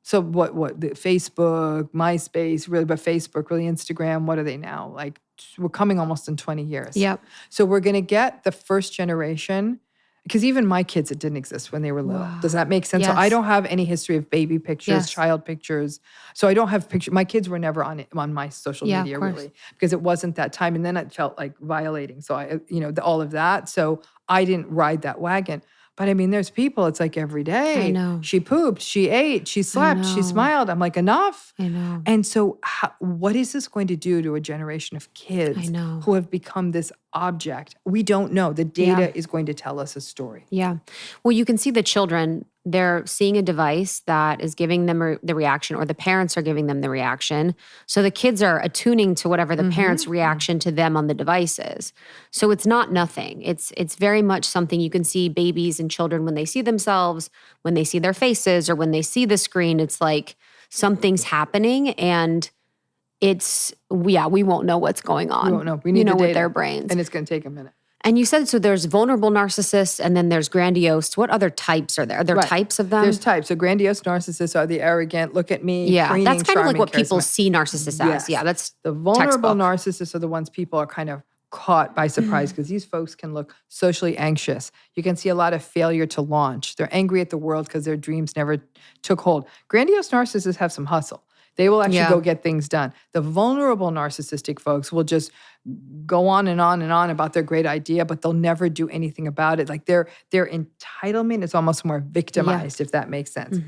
So what the Facebook, MySpace, really, but Facebook, really Instagram, what are they now? Like we're coming almost in 20 years. Yep. So we're going to get the first generation, because even my kids, it didn't exist when they were little. Does that make sense? Yes. So I don't have any history of baby pictures, Yes. child pictures. So I don't have pictures. My kids were never on my social Yeah, of media course. really, because it wasn't that time. And then it felt like violating. So all of that. So I didn't ride that wagon. But I mean, there's people, it's like every day. I know. She pooped, she ate, she slept, she know. smiled. I'm like, enough. I know. And so what is this going to do to a generation of kids I know. who have become this object? We don't know. The data is going to tell us a story. Yeah. Well, you can see the children, they're seeing a device that is giving them the reaction, or the parents are giving them the reaction. So the kids are attuning to whatever the parents' reaction to them on the device is. So it's not nothing. It's very much something you can see babies and children when they see themselves, when they see their faces, or when they see the screen, it's like something's happening, and we won't know what's going on. We won't know. We need the with data. their brains. And it's going to take a minute. And you said, so there's vulnerable narcissists and then there's grandiose. What other types are there? Are there Right. types of them? There's types. So grandiose narcissists are the arrogant, look at me, yeah, preening, that's kind of like charming, what people charismatic. see narcissists as. Yes. Yeah, that's The vulnerable textbook. narcissists are the ones people are kind of caught by surprise because these folks can look socially anxious. You can see a lot of failure to launch. They're angry at the world because their dreams never took hold. Grandiose narcissists have some hustle. They will actually go get things done. The vulnerable narcissistic folks will just go on and on and on about their great idea, but they'll never do anything about it. Like their entitlement is almost more victimized, if that makes sense.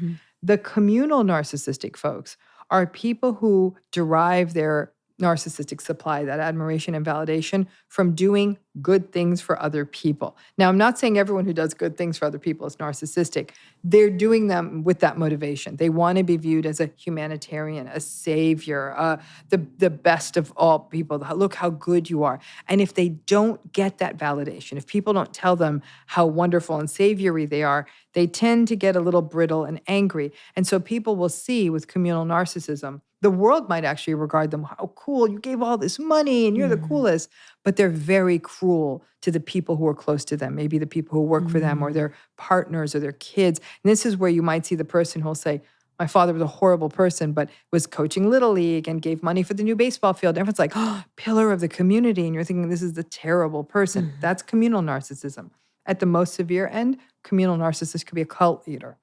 The communal narcissistic folks are people who derive their narcissistic supply, that admiration and validation, from doing good things for other people. Now, I'm not saying everyone who does good things for other people is narcissistic. They're doing them with that motivation. They want to be viewed as a humanitarian, a savior, the best of all people. Look how good you are. And if they don't get that validation, if people don't tell them how wonderful and saviory they are, they tend to get a little brittle and angry. And so people will see with communal narcissism, the world might actually regard them, how cool, you gave all this money and you're the coolest. But they're very cruel to the people who are close to them, maybe the people who work for them or their partners or their kids. And this is where you might see the person who'll say, my father was a horrible person, but was coaching Little League and gave money for the new baseball field. Everyone's like, oh, pillar of the community. And you're thinking, this is the terrible person. That's communal narcissism. At the most severe end, communal narcissist could be a cult leader.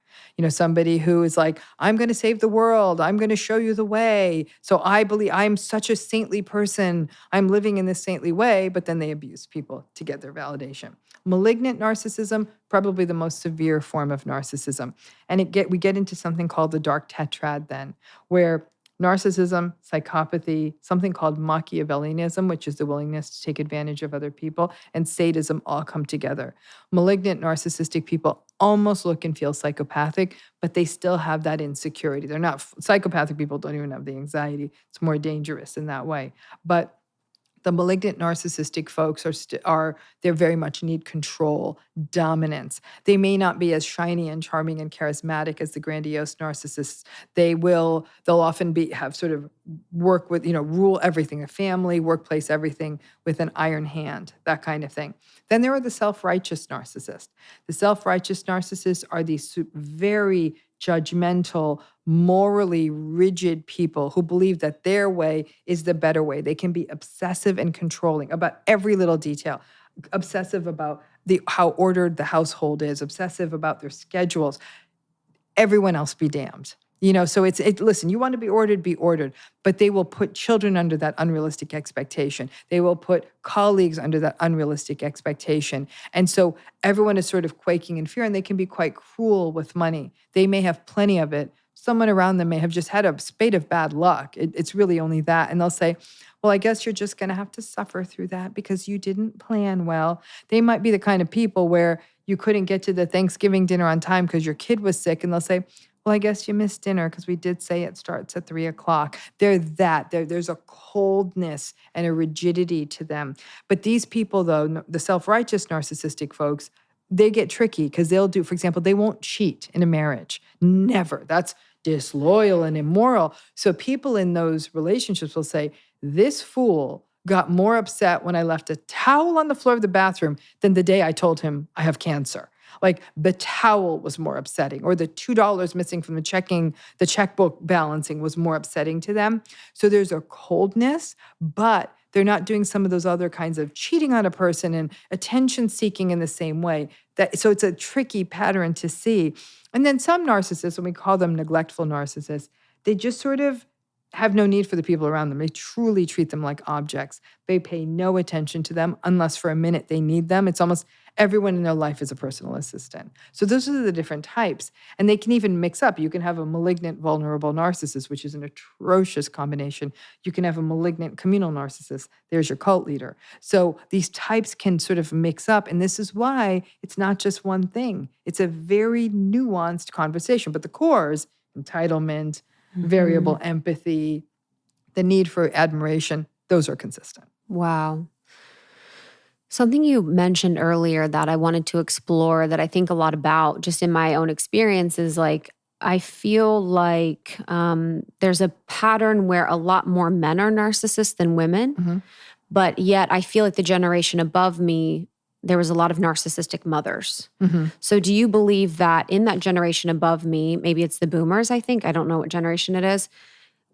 Somebody who is like, I'm going to save the world. I'm going to show you the way. So I believe I'm such a saintly person. I'm living in this saintly way, but then they abuse people to get their validation. Malignant narcissism, probably the most severe form of narcissism. And we get into something called the dark tetrad then, where narcissism, psychopathy, something called Machiavellianism, which is the willingness to take advantage of other people, and sadism all come together. Malignant narcissistic people almost look and feel psychopathic, but they still have that insecurity. They're not, psychopathic people don't even have the anxiety. It's more dangerous in that way. But the malignant narcissistic folks they very much need control, dominance. They may not be as shiny and charming and charismatic as the grandiose narcissists. They'll often have sort of work with, rule everything, a family, workplace, everything with an iron hand, that kind of thing. Then there are the self-righteous narcissists. The self-righteous narcissists are these very judgmental, morally rigid people who believe that their way is the better way. They can be obsessive and controlling about every little detail, obsessive about how ordered the household is, obsessive about their schedules. Everyone else be damned. So listen, you want to be ordered, but they will put children under that unrealistic expectation. They will put colleagues under that unrealistic expectation. And so everyone is sort of quaking in fear, and they can be quite cruel with money. They may have plenty of it. Someone around them may have just had a spate of bad luck. It's really only that. And they'll say, well, I guess you're just going to have to suffer through that because you didn't plan well. They might be the kind of people where you couldn't get to the Thanksgiving dinner on time because your kid was sick, and they'll say, well, I guess you missed dinner because we did say it starts at 3:00. There's a coldness and a rigidity to them. But these people, though, the self-righteous narcissistic folks, they get tricky because they'll do, for example, they won't cheat in a marriage. Never. That's disloyal and immoral. So people in those relationships will say, this fool got more upset when I left a towel on the floor of the bathroom than the day I told him I have cancer. Like the towel was more upsetting, or the $2 missing from the checkbook balancing was more upsetting to them. So there's a coldness, but they're not doing some of those other kinds of cheating on a person and attention seeking in the same way. So it's a tricky pattern to see. And then some narcissists, when we call them neglectful narcissists, they just sort of have no need for the people around them. They truly treat them like objects. They pay no attention to them unless for a minute they need them. It's almost everyone in their life is a personal assistant. So those are the different types. And they can even mix up. You can have a malignant, vulnerable narcissist, which is an atrocious combination. You can have a malignant, communal narcissist. There's your cult leader. So these types can sort of mix up. And this is why it's not just one thing. It's a very nuanced conversation. But the core is entitlement, variable empathy, the need for admiration. Those are consistent. Wow. Something you mentioned earlier that I wanted to explore that I think a lot about just in my own experience is like, I feel like there's a pattern where a lot more men are narcissists than women, but yet I feel like the generation above me, there was a lot of narcissistic mothers. So do you believe that in that generation above me, maybe it's the boomers, I think, I don't know what generation it is,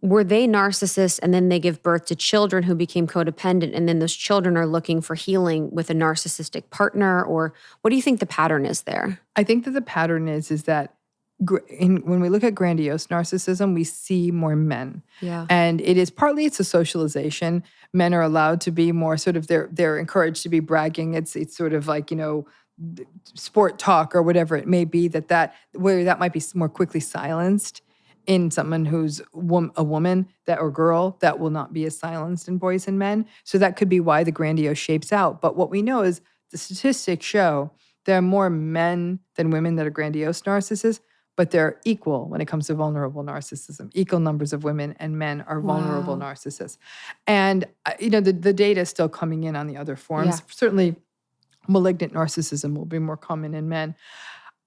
were they narcissists and then they give birth to children who became codependent and then those children are looking for healing with a narcissistic partner? Or what do you think the pattern is there? I think that the pattern is that when we look at grandiose narcissism, we see more men. Yeah. And it's a socialization. Men are allowed to be more sort of, they're encouraged to be bragging. It's sort of like, sport talk or whatever it may be, where that might be more quickly silenced in someone who's a woman or girl, that will not be as silenced in boys and men. So that could be why the grandiose shapes out. But what we know is the statistics show there are more men than women that are grandiose narcissists, but they're equal when it comes to vulnerable narcissism. Equal numbers of women and men are vulnerable narcissists. And, the data is still coming in on the other forms. Yeah. Certainly, malignant narcissism will be more common in men.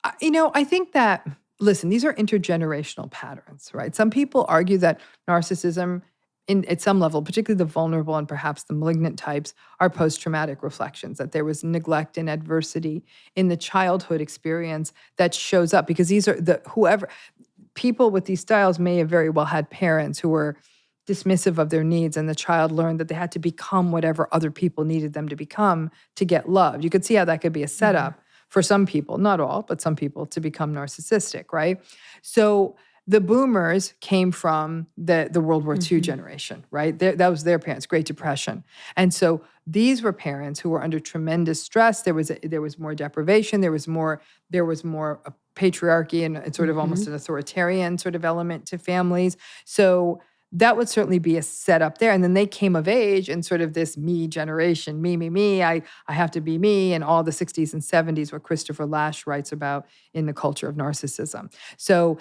I think that, listen, these are intergenerational patterns, right? Some people argue that narcissism, at some level, particularly the vulnerable and perhaps the malignant types, are post-traumatic reflections, that there was neglect and adversity in the childhood experience that shows up, because these are people with these styles may have very well had parents who were dismissive of their needs, and the child learned that they had to become whatever other people needed them to become to get loved. You could see how that could be a setup for some people, not all, but some people, to become narcissistic, right? So the boomers came from the World War II generation, right? That was their parents, Great Depression. And so these were parents who were under tremendous stress. There was more deprivation. There was more patriarchy and sort of almost an authoritarian sort of element to families. So that would certainly be a setup there. And then they came of age in sort of this me generation, me, I have to be me, and all the 60s and 70s, what Christopher Lasch writes about in The Culture of Narcissism. So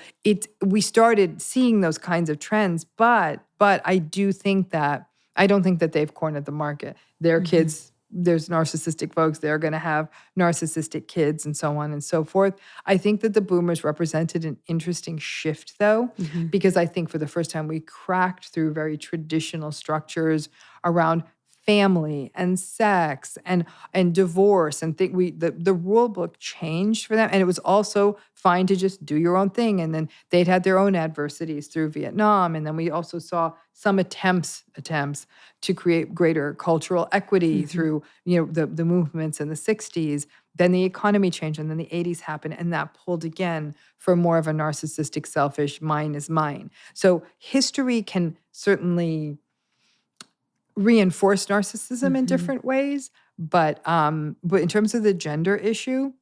we started seeing those kinds of trends, but I don't think that they've cornered the market. Their kids, there's narcissistic folks, they're going to have narcissistic kids and so on and so forth. I think that the boomers represented an interesting shift, though, because I think for the first time we cracked through very traditional structures around family and sex and divorce, and the rule book changed for them. And it was also fine to just do your own thing. And then they'd had their own adversities through Vietnam. And then we also saw some attempts to create greater cultural equity through, the movements in the 60s. Then the economy changed, and then the 80s happened, and that pulled again for more of a narcissistic, selfish, mine is mine. So history can certainly reinforce narcissism in different ways, but in terms of the gender issue,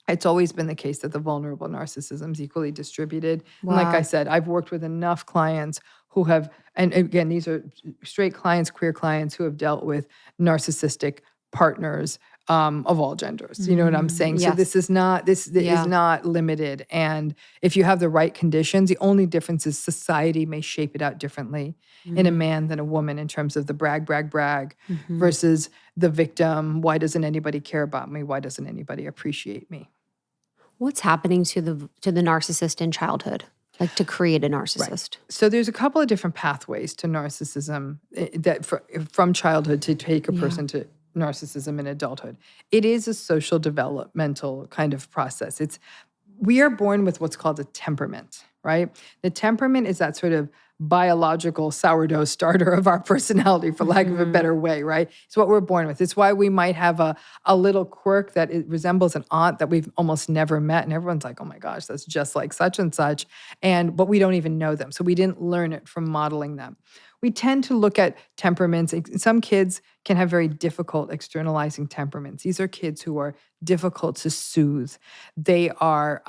it's always been the case that the vulnerable narcissism is equally distributed. And like I said, I've worked with enough clients who have, and again, these are straight clients, queer clients who have dealt with narcissistic partners of all genders. You know what I'm saying? So this is not is not limited. And if you have the right conditions, the only difference is society may shape it out differently in a man than a woman in terms of the brag versus the victim. Why doesn't anybody care about me? Why doesn't anybody appreciate me? What's happening to the narcissist in childhood? Like to create a narcissist? So there's a couple of different pathways to narcissism that from childhood to take a person to narcissism in adulthood. It is a social developmental kind of process. We are born with what's called a temperament, right? The temperament is that sort of biological sourdough starter of our personality, for lack of a better way, right? It's what we're born with. It's why we might have a little quirk that it resembles an aunt that we've almost never met. And everyone's like, oh my gosh, that's just like such and such. But we don't even know them. So we didn't learn it from modeling them. We tend to look at temperaments. Some kids can have very difficult externalizing temperaments. These are kids who are difficult to soothe. They are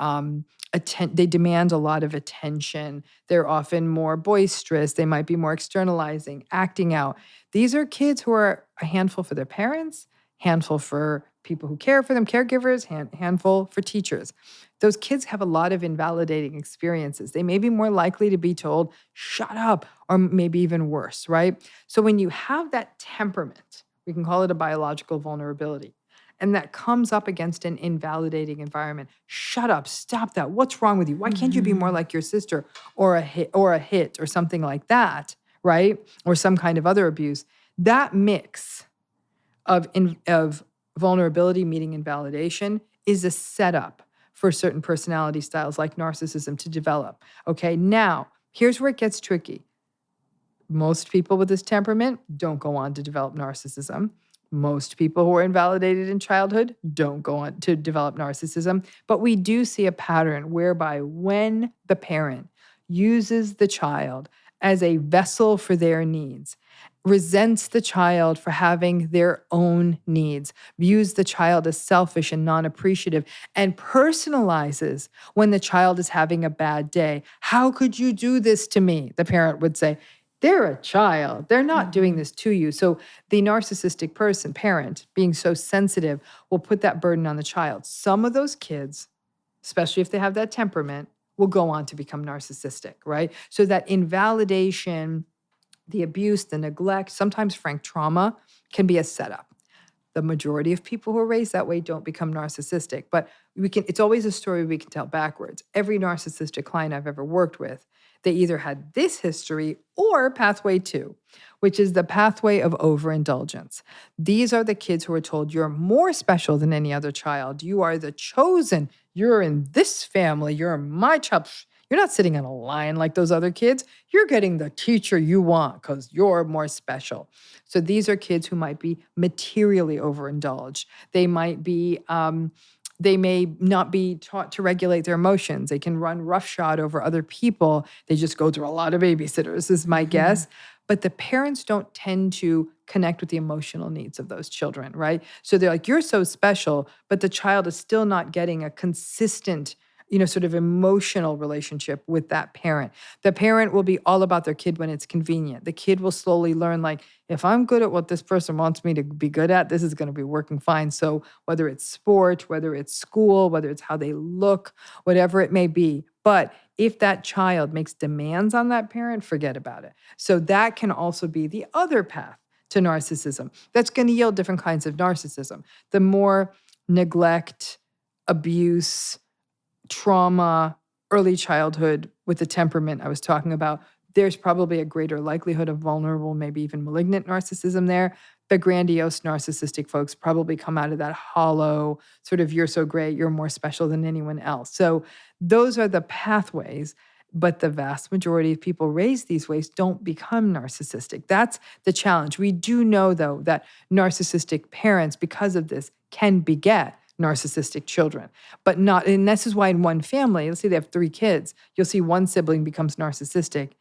they demand a lot of attention. They're often more boisterous. They might be more externalizing, acting out. These are kids who are a handful for their parents, handful for people who care for them, caregivers, handful for teachers. Those kids have a lot of invalidating experiences. They may be more likely to be told, shut up, or maybe even worse, right? So when you have that temperament, we can call it a biological vulnerability, and that comes up against an invalidating environment. Shut up, stop that. What's wrong with you? Why can't you be more like your sister or a hit or something like that, right? Or some kind of other abuse. That mix of vulnerability meeting invalidation is a setup for certain personality styles like narcissism to develop. Okay, now here's where it gets tricky. Most people with this temperament don't go on to develop narcissism. Most people who are invalidated in childhood don't go on to develop narcissism. But we do see a pattern whereby when the parent uses the child as a vessel for their needs, resents the child for having their own needs, views the child as selfish and non-appreciative, and personalizes when the child is having a bad day. How could you do this to me? The parent would say, they're a child. They're not doing this to you. So the narcissistic parent, being so sensitive, will put that burden on the child. Some of those kids, especially if they have that temperament, will go on to become narcissistic, right? So that invalidation, the abuse, the neglect, sometimes frank trauma can be a setup. The majority of people who are raised that way don't become narcissistic, but it's always a story we can tell backwards. Every narcissistic client I've ever worked with, they either had this history or pathway 2, which is the pathway of overindulgence. These are the kids who are told you're more special than any other child. You are the chosen. You're in this family. You're my child. You're not sitting in a line like those other kids. You're getting the teacher you want because you're more special. So these are kids who might be materially overindulged. They might be, they may not be taught to regulate their emotions. They can run roughshod over other people. They just go through a lot of babysitters, is my guess. But the parents don't tend to connect with the emotional needs of those children, right? So they're like, you're so special, but the child is still not getting a consistent sort of emotional relationship with that parent. The parent will be all about their kid when it's convenient. The kid will slowly learn, like, if I'm good at what this person wants me to be good at, this is going to be working fine. So whether it's sport, whether it's school, whether it's how they look, whatever it may be. But if that child makes demands on that parent, forget about it. So that can also be the other path to narcissism. That's going to yield different kinds of narcissism. The more neglect, abuse, trauma, early childhood with the temperament I was talking about, there's probably a greater likelihood of vulnerable, maybe even malignant narcissism there. The grandiose narcissistic folks probably come out of that hollow, sort of, you're so great, you're more special than anyone else. So those are the pathways, but the vast majority of people raised these ways don't become narcissistic. That's the challenge. We do know, though, that narcissistic parents, because of this, can beget narcissistic children. But not, and this is why in one family, let's say they have 3 kids, you'll see one sibling becomes narcissistic.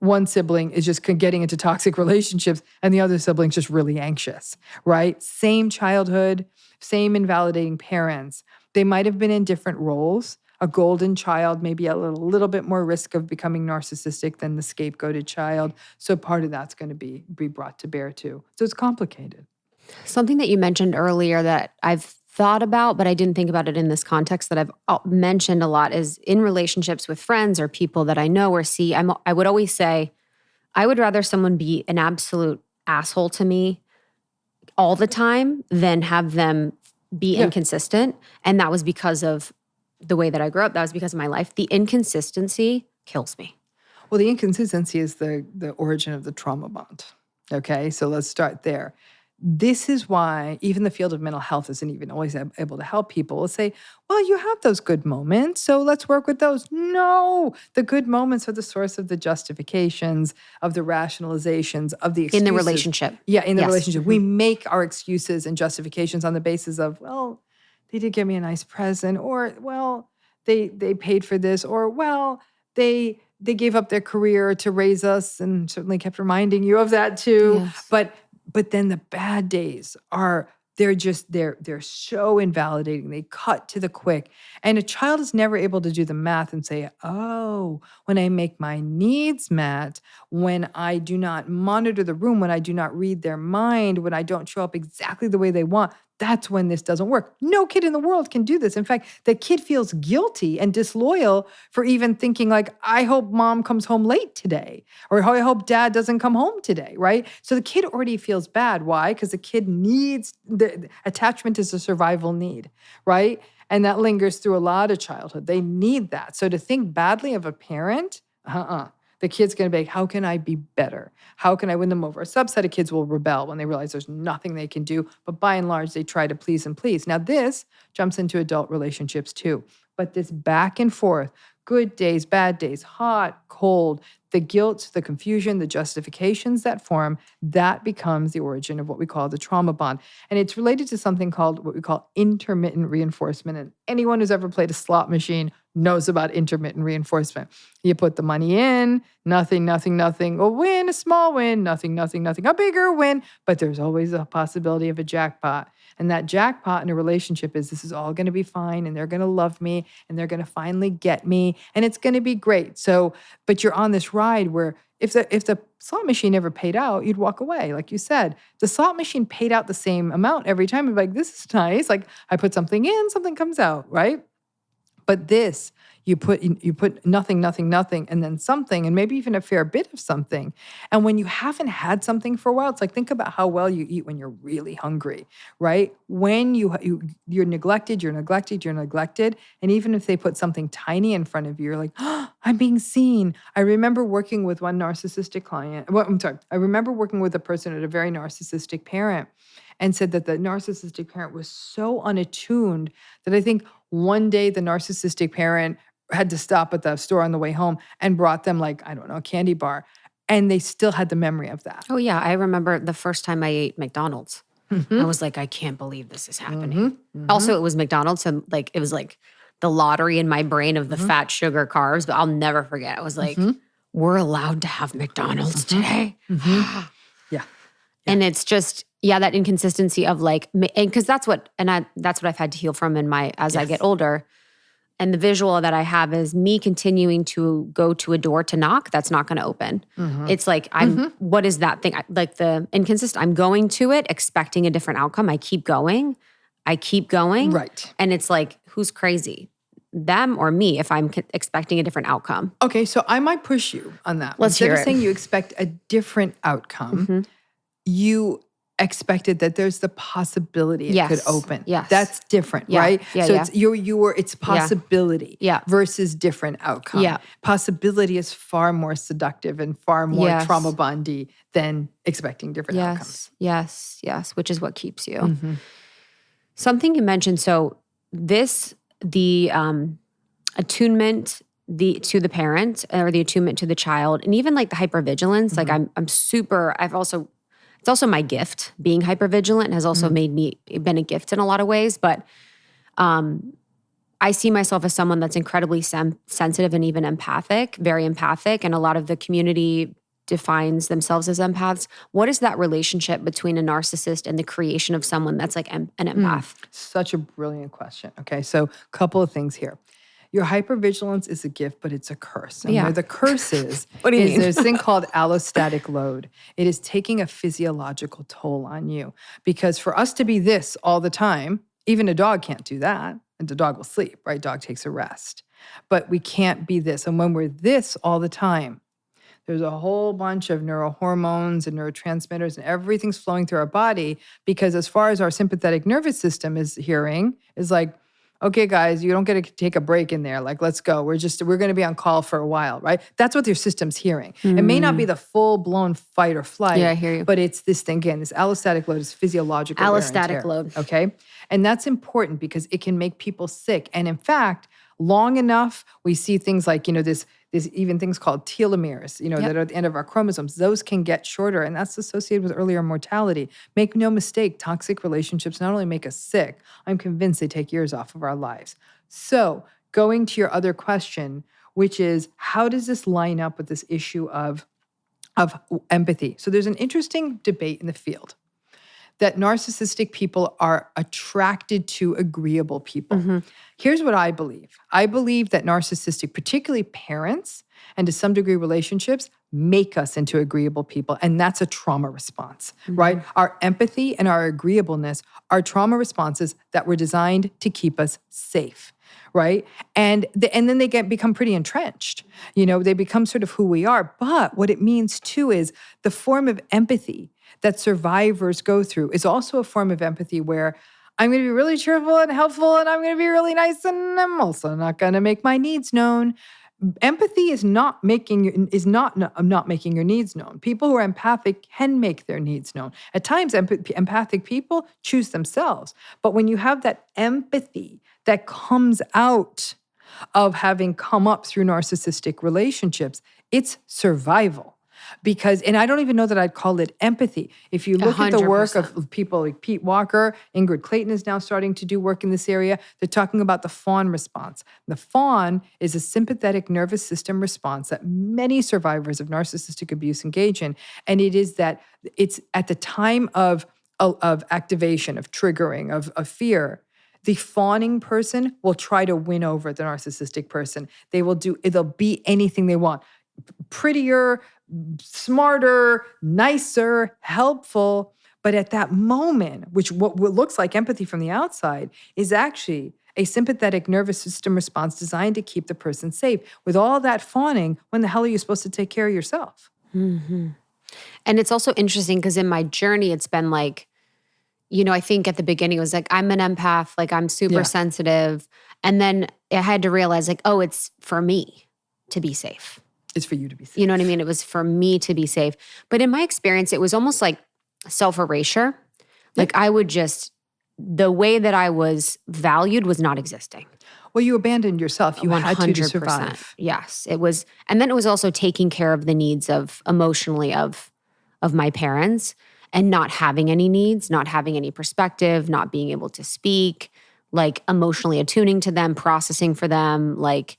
One sibling is just getting into toxic relationships, and the other sibling's just really anxious, right? Same childhood, same invalidating parents. They might have been in different roles. A golden child may be a little bit more risk of becoming narcissistic than the scapegoated child. So part of that's going to be brought to bear too. So it's complicated. Something that you mentioned earlier that I've thought about, but I didn't think about it in this context that I've mentioned a lot is in relationships with friends or people that I know or see. I would always say, I would rather someone be an absolute asshole to me all the time than have them be inconsistent. And that was because of the way that I grew up. That was because of my life. The inconsistency kills me. Well, the inconsistency is the origin of the trauma bond. Okay, so let's start there. This is why even the field of mental health isn't even always able to help people. We'll say, well, you have those good moments, so let's work with those. No, the good moments are the source of the justifications, of the rationalizations, of the excuses. In the relationship. Yeah, in the relationship. We make our excuses and justifications on the basis of, well, they did give me a nice present, or, well, they paid for this, or, well, they gave up their career to raise us and certainly kept reminding you of that too. Yes. But then the bad days are, they're so invalidating. They cut to the quick. And a child is never able to do the math and say, oh, when I make my needs met, when I do not monitor the room, when I do not read their mind, when I don't show up exactly the way they want, that's when this doesn't work. No kid in the world can do this. In fact, the kid feels guilty and disloyal for even thinking like, I hope mom comes home late today, or I hope dad doesn't come home today, right? So the kid already feels bad. Why? Because the kid needs, the attachment is a survival need, right? And that lingers through a lot of childhood. They need that. So to think badly of a parent, the kid's going to be like, how can I be better? How can I win them over? A subset of kids will rebel when they realize there's nothing they can do. But by and large, they try to please and please. Now, this jumps into adult relationships too. But this back and forth, good days, bad days, hot, cold, the guilt, the confusion, the justifications that form, that becomes the origin of what we call the trauma bond. And it's related to something called what we call intermittent reinforcement. And anyone who's ever played a slot machine knows about intermittent reinforcement. You put the money in, nothing, nothing, nothing. A win, a small win, nothing, nothing, nothing. A bigger win, but there's always a possibility of a jackpot. And that jackpot in a relationship is this is all going to be fine, and they're going to love me, and they're going to finally get me, and it's going to be great. So, but you're on this ride where if the slot machine never paid out, you'd walk away. Like you said, the slot machine paid out the same amount every time. You'd be like, this is nice. Like I put something in, something comes out, right? But this, you put nothing, nothing, nothing, and then something, and maybe even a fair bit of something. And when you haven't had something for a while, it's like, think about how well you eat when you're really hungry, right? When you're neglected, you're neglected, you're neglected. And even if they put something tiny in front of you, you're like, oh, I'm being seen. I remember working with one narcissistic client. Well, I'm sorry. I remember working with a person at a very narcissistic parent, and said that the narcissistic parent was so unattuned that I think one day the narcissistic parent had to stop at the store on the way home and brought them like, I don't know, a candy bar. And they still had the memory of that. Oh yeah, I remember the first time I ate McDonald's. I was like, I can't believe this is happening. Also, it was McDonald's, so like it was like the lottery in my brain of the fat, sugar, carbs, but I'll never forget. I was like, we're allowed to have McDonald's today. Yeah. And it's just, that inconsistency of like, and because that's what I've had to heal from as I get older. And the visual that I have is me continuing to go to a door to knock that's not going to open. It's like, what is that thing? Like the inconsistent, I'm going to it, expecting a different outcome. I keep going. Right. And it's like, who's crazy? Them or me if I'm expecting a different outcome. Okay, so I might push you on that. Let's hear it. Instead of saying you expect a different outcome, you expected that there's the possibility it could open. Yes. That's different, right? Yeah, so it's possibility Yeah. versus different outcome. Yeah. Possibility is far more seductive and far more trauma bondy than expecting different outcomes. Yes, which is what keeps you. Something you mentioned, so the attunement to the parent or the attunement to the child, and even like the hypervigilance, like it's also my gift. Being hypervigilant has also been a gift in a lot of ways, but I see myself as someone that's incredibly sensitive and even empathic, very empathic. And a lot of the community defines themselves as empaths. What is that relationship between a narcissist and the creation of someone that's like an empath? Such a brilliant question. Okay, so a couple of things here. Your hypervigilance is a gift, but it's a curse. And where the curse is, What do you mean? there's this thing called allostatic load. It is taking a physiological toll on you. Because for us to be this all the time, even a dog can't do that. And the dog will sleep, right? Dog takes a rest. But we can't be this. And when we're this all the time, there's a whole bunch of neurohormones and neurotransmitters and everything's flowing through our body because as far as our sympathetic nervous system is hearing, is like, okay, guys, you don't get to take a break in there. Like, let's go. We're going to be on call for a while, right? That's what your system's hearing. It may not be the full-blown fight or flight. Yeah, I hear you. But it's this thing, again, this allostatic load is physiological wear and Allostatic tear, load. okay? And that's important because it can make people sick. And in fact, long enough, we see things like, there's even things called telomeres, that are at the end of our chromosomes. Those can get shorter, and that's associated with earlier mortality. Make no mistake, toxic relationships not only make us sick, I'm convinced they take years off of our lives. So going to your other question, which is, how does this line up with this issue of empathy? So there's an interesting debate in the field that narcissistic people are attracted to agreeable people. Here's what I believe. I believe that narcissistic, particularly parents, and to some degree relationships, make us into agreeable people. And that's a trauma response, right? Our empathy and our agreeableness are trauma responses that were designed to keep us safe, right? And then they become pretty entrenched. They become sort of who we are. But what it means too is the form of empathy that survivors go through is also a form of empathy where I'm going to be really cheerful and helpful and I'm going to be really nice and I'm also not going to make my needs known. Empathy is not making your needs known. People who are empathic can make their needs known. At times, empathic people choose themselves. But when you have that empathy that comes out of having come up through narcissistic relationships, it's survival. And I don't even know that I'd call it empathy. If you look at the work of people like Pete Walker, Ingrid Clayton is now starting to do work in this area. They're talking about the fawn response. The fawn is a sympathetic nervous system response that many survivors of narcissistic abuse engage in. And it is that it's at the time of activation, of triggering, of fear, the fawning person will try to win over the narcissistic person. They'll be anything they want. Prettier, smarter, nicer, helpful. But at that moment, what looks like empathy from the outside is actually a sympathetic nervous system response designed to keep the person safe. With all that fawning, when the hell are you supposed to take care of yourself? And it's also interesting because in my journey, it's been like, I think at the beginning it was like, I'm an empath, like I'm super sensitive. And then I had to realize like, oh, it's for me to be safe. It's for you to be safe. You know what I mean? It was for me to be safe. But in my experience, it was almost like self-erasure. Like the way that I was valued was not existing. Well, you abandoned yourself. You had to survive. Yes, it was. And then it was also taking care of the needs emotionally of my parents and not having any needs, not having any perspective, not being able to speak, like emotionally attuning to them, processing for them, like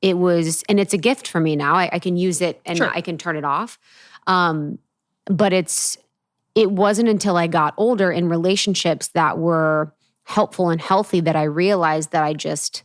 it was, and it's a gift for me now. I can use it and I can turn it off. But it wasn't until I got older in relationships that were helpful and healthy that I realized that I just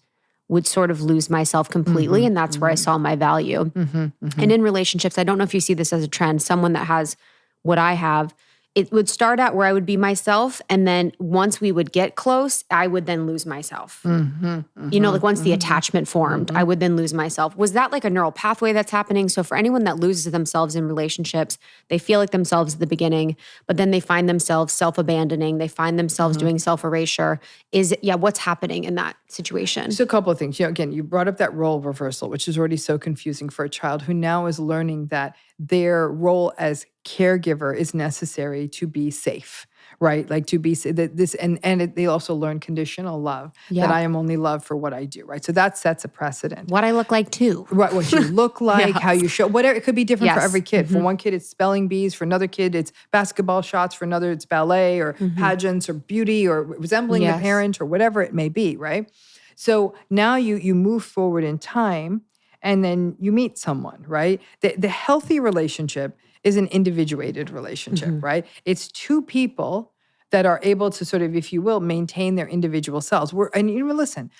would sort of lose myself completely. And that's where I saw my value. And in relationships, I don't know if you see this as a trend, someone that has what I have, it would start out where I would be myself. And then once we would get close, I would then lose myself. Like once the attachment formed, I would then lose myself. Was that like a neural pathway that's happening? So for anyone that loses themselves in relationships, they feel like themselves at the beginning, but then they find themselves self-abandoning. They find themselves doing self-erasure. What's happening in that situation? So a couple of things. Again, you brought up that role reversal, which is already so confusing for a child who now is learning that their role as caregiver is necessary to be safe, right? Like to be this, they also learn conditional love, that I am only loved for what I do, right? So that sets a precedent. What I look like too. Right, what you look like, how you show, whatever. It could be different for every kid. For one kid, it's spelling bees. For another kid, it's basketball shots. For another, it's ballet or pageants or beauty or resembling the parent or whatever it may be, right? So now you move forward in time and then you meet someone, right? The healthy relationship is an individuated relationship, right? It's two people that are able to sort of, if you will, maintain their individual selves. Listen,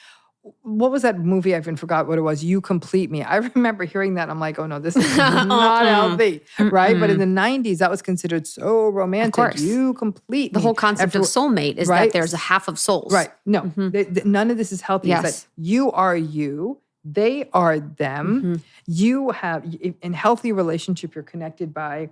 what was that movie? I even forgot what it was. You Complete Me. I remember hearing that. I'm like, oh no, this is not healthy, right? But in the 90s, that was considered so romantic. Of course. You complete me. The whole concept of soulmate is that there's a half of souls. Right. No, none of this is healthy. Yes. It's that you are you. They are them. You have, in healthy relationship, you're connected by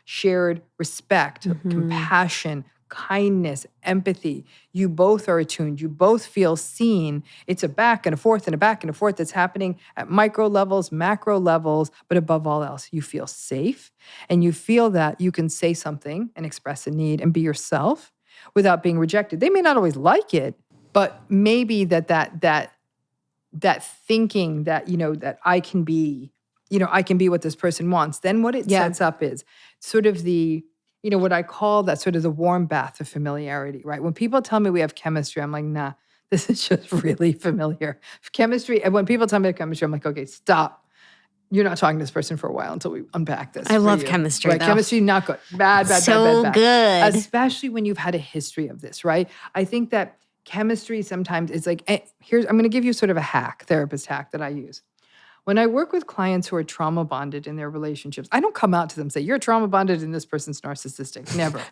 shared respect, compassion, kindness, empathy. You both are attuned. You both feel seen. It's a back and a forth and a back and a forth that's happening at micro levels, macro levels, but above all else, you feel safe and you feel that you can say something and express a need and be yourself without being rejected. They may not always like it, but maybe that thinking that, that I can be what this person wants. Then what it sets up is sort of the, what I call that sort of the warm bath of familiarity, right? When people tell me we have chemistry, I'm like, nah, this is just really familiar. Chemistry, and when people tell me chemistry, I'm like, okay, stop. You're not talking to this person for a while until we unpack this. I love chemistry, right? though. Chemistry, not good. Bad. Good. Especially when you've had a history of this, right? I think that chemistry sometimes is like, I'm going to give you sort of a therapist hack that I use. When I work with clients who are trauma bonded in their relationships, I don't come out to them and say, you're trauma bonded and this person's narcissistic. Never.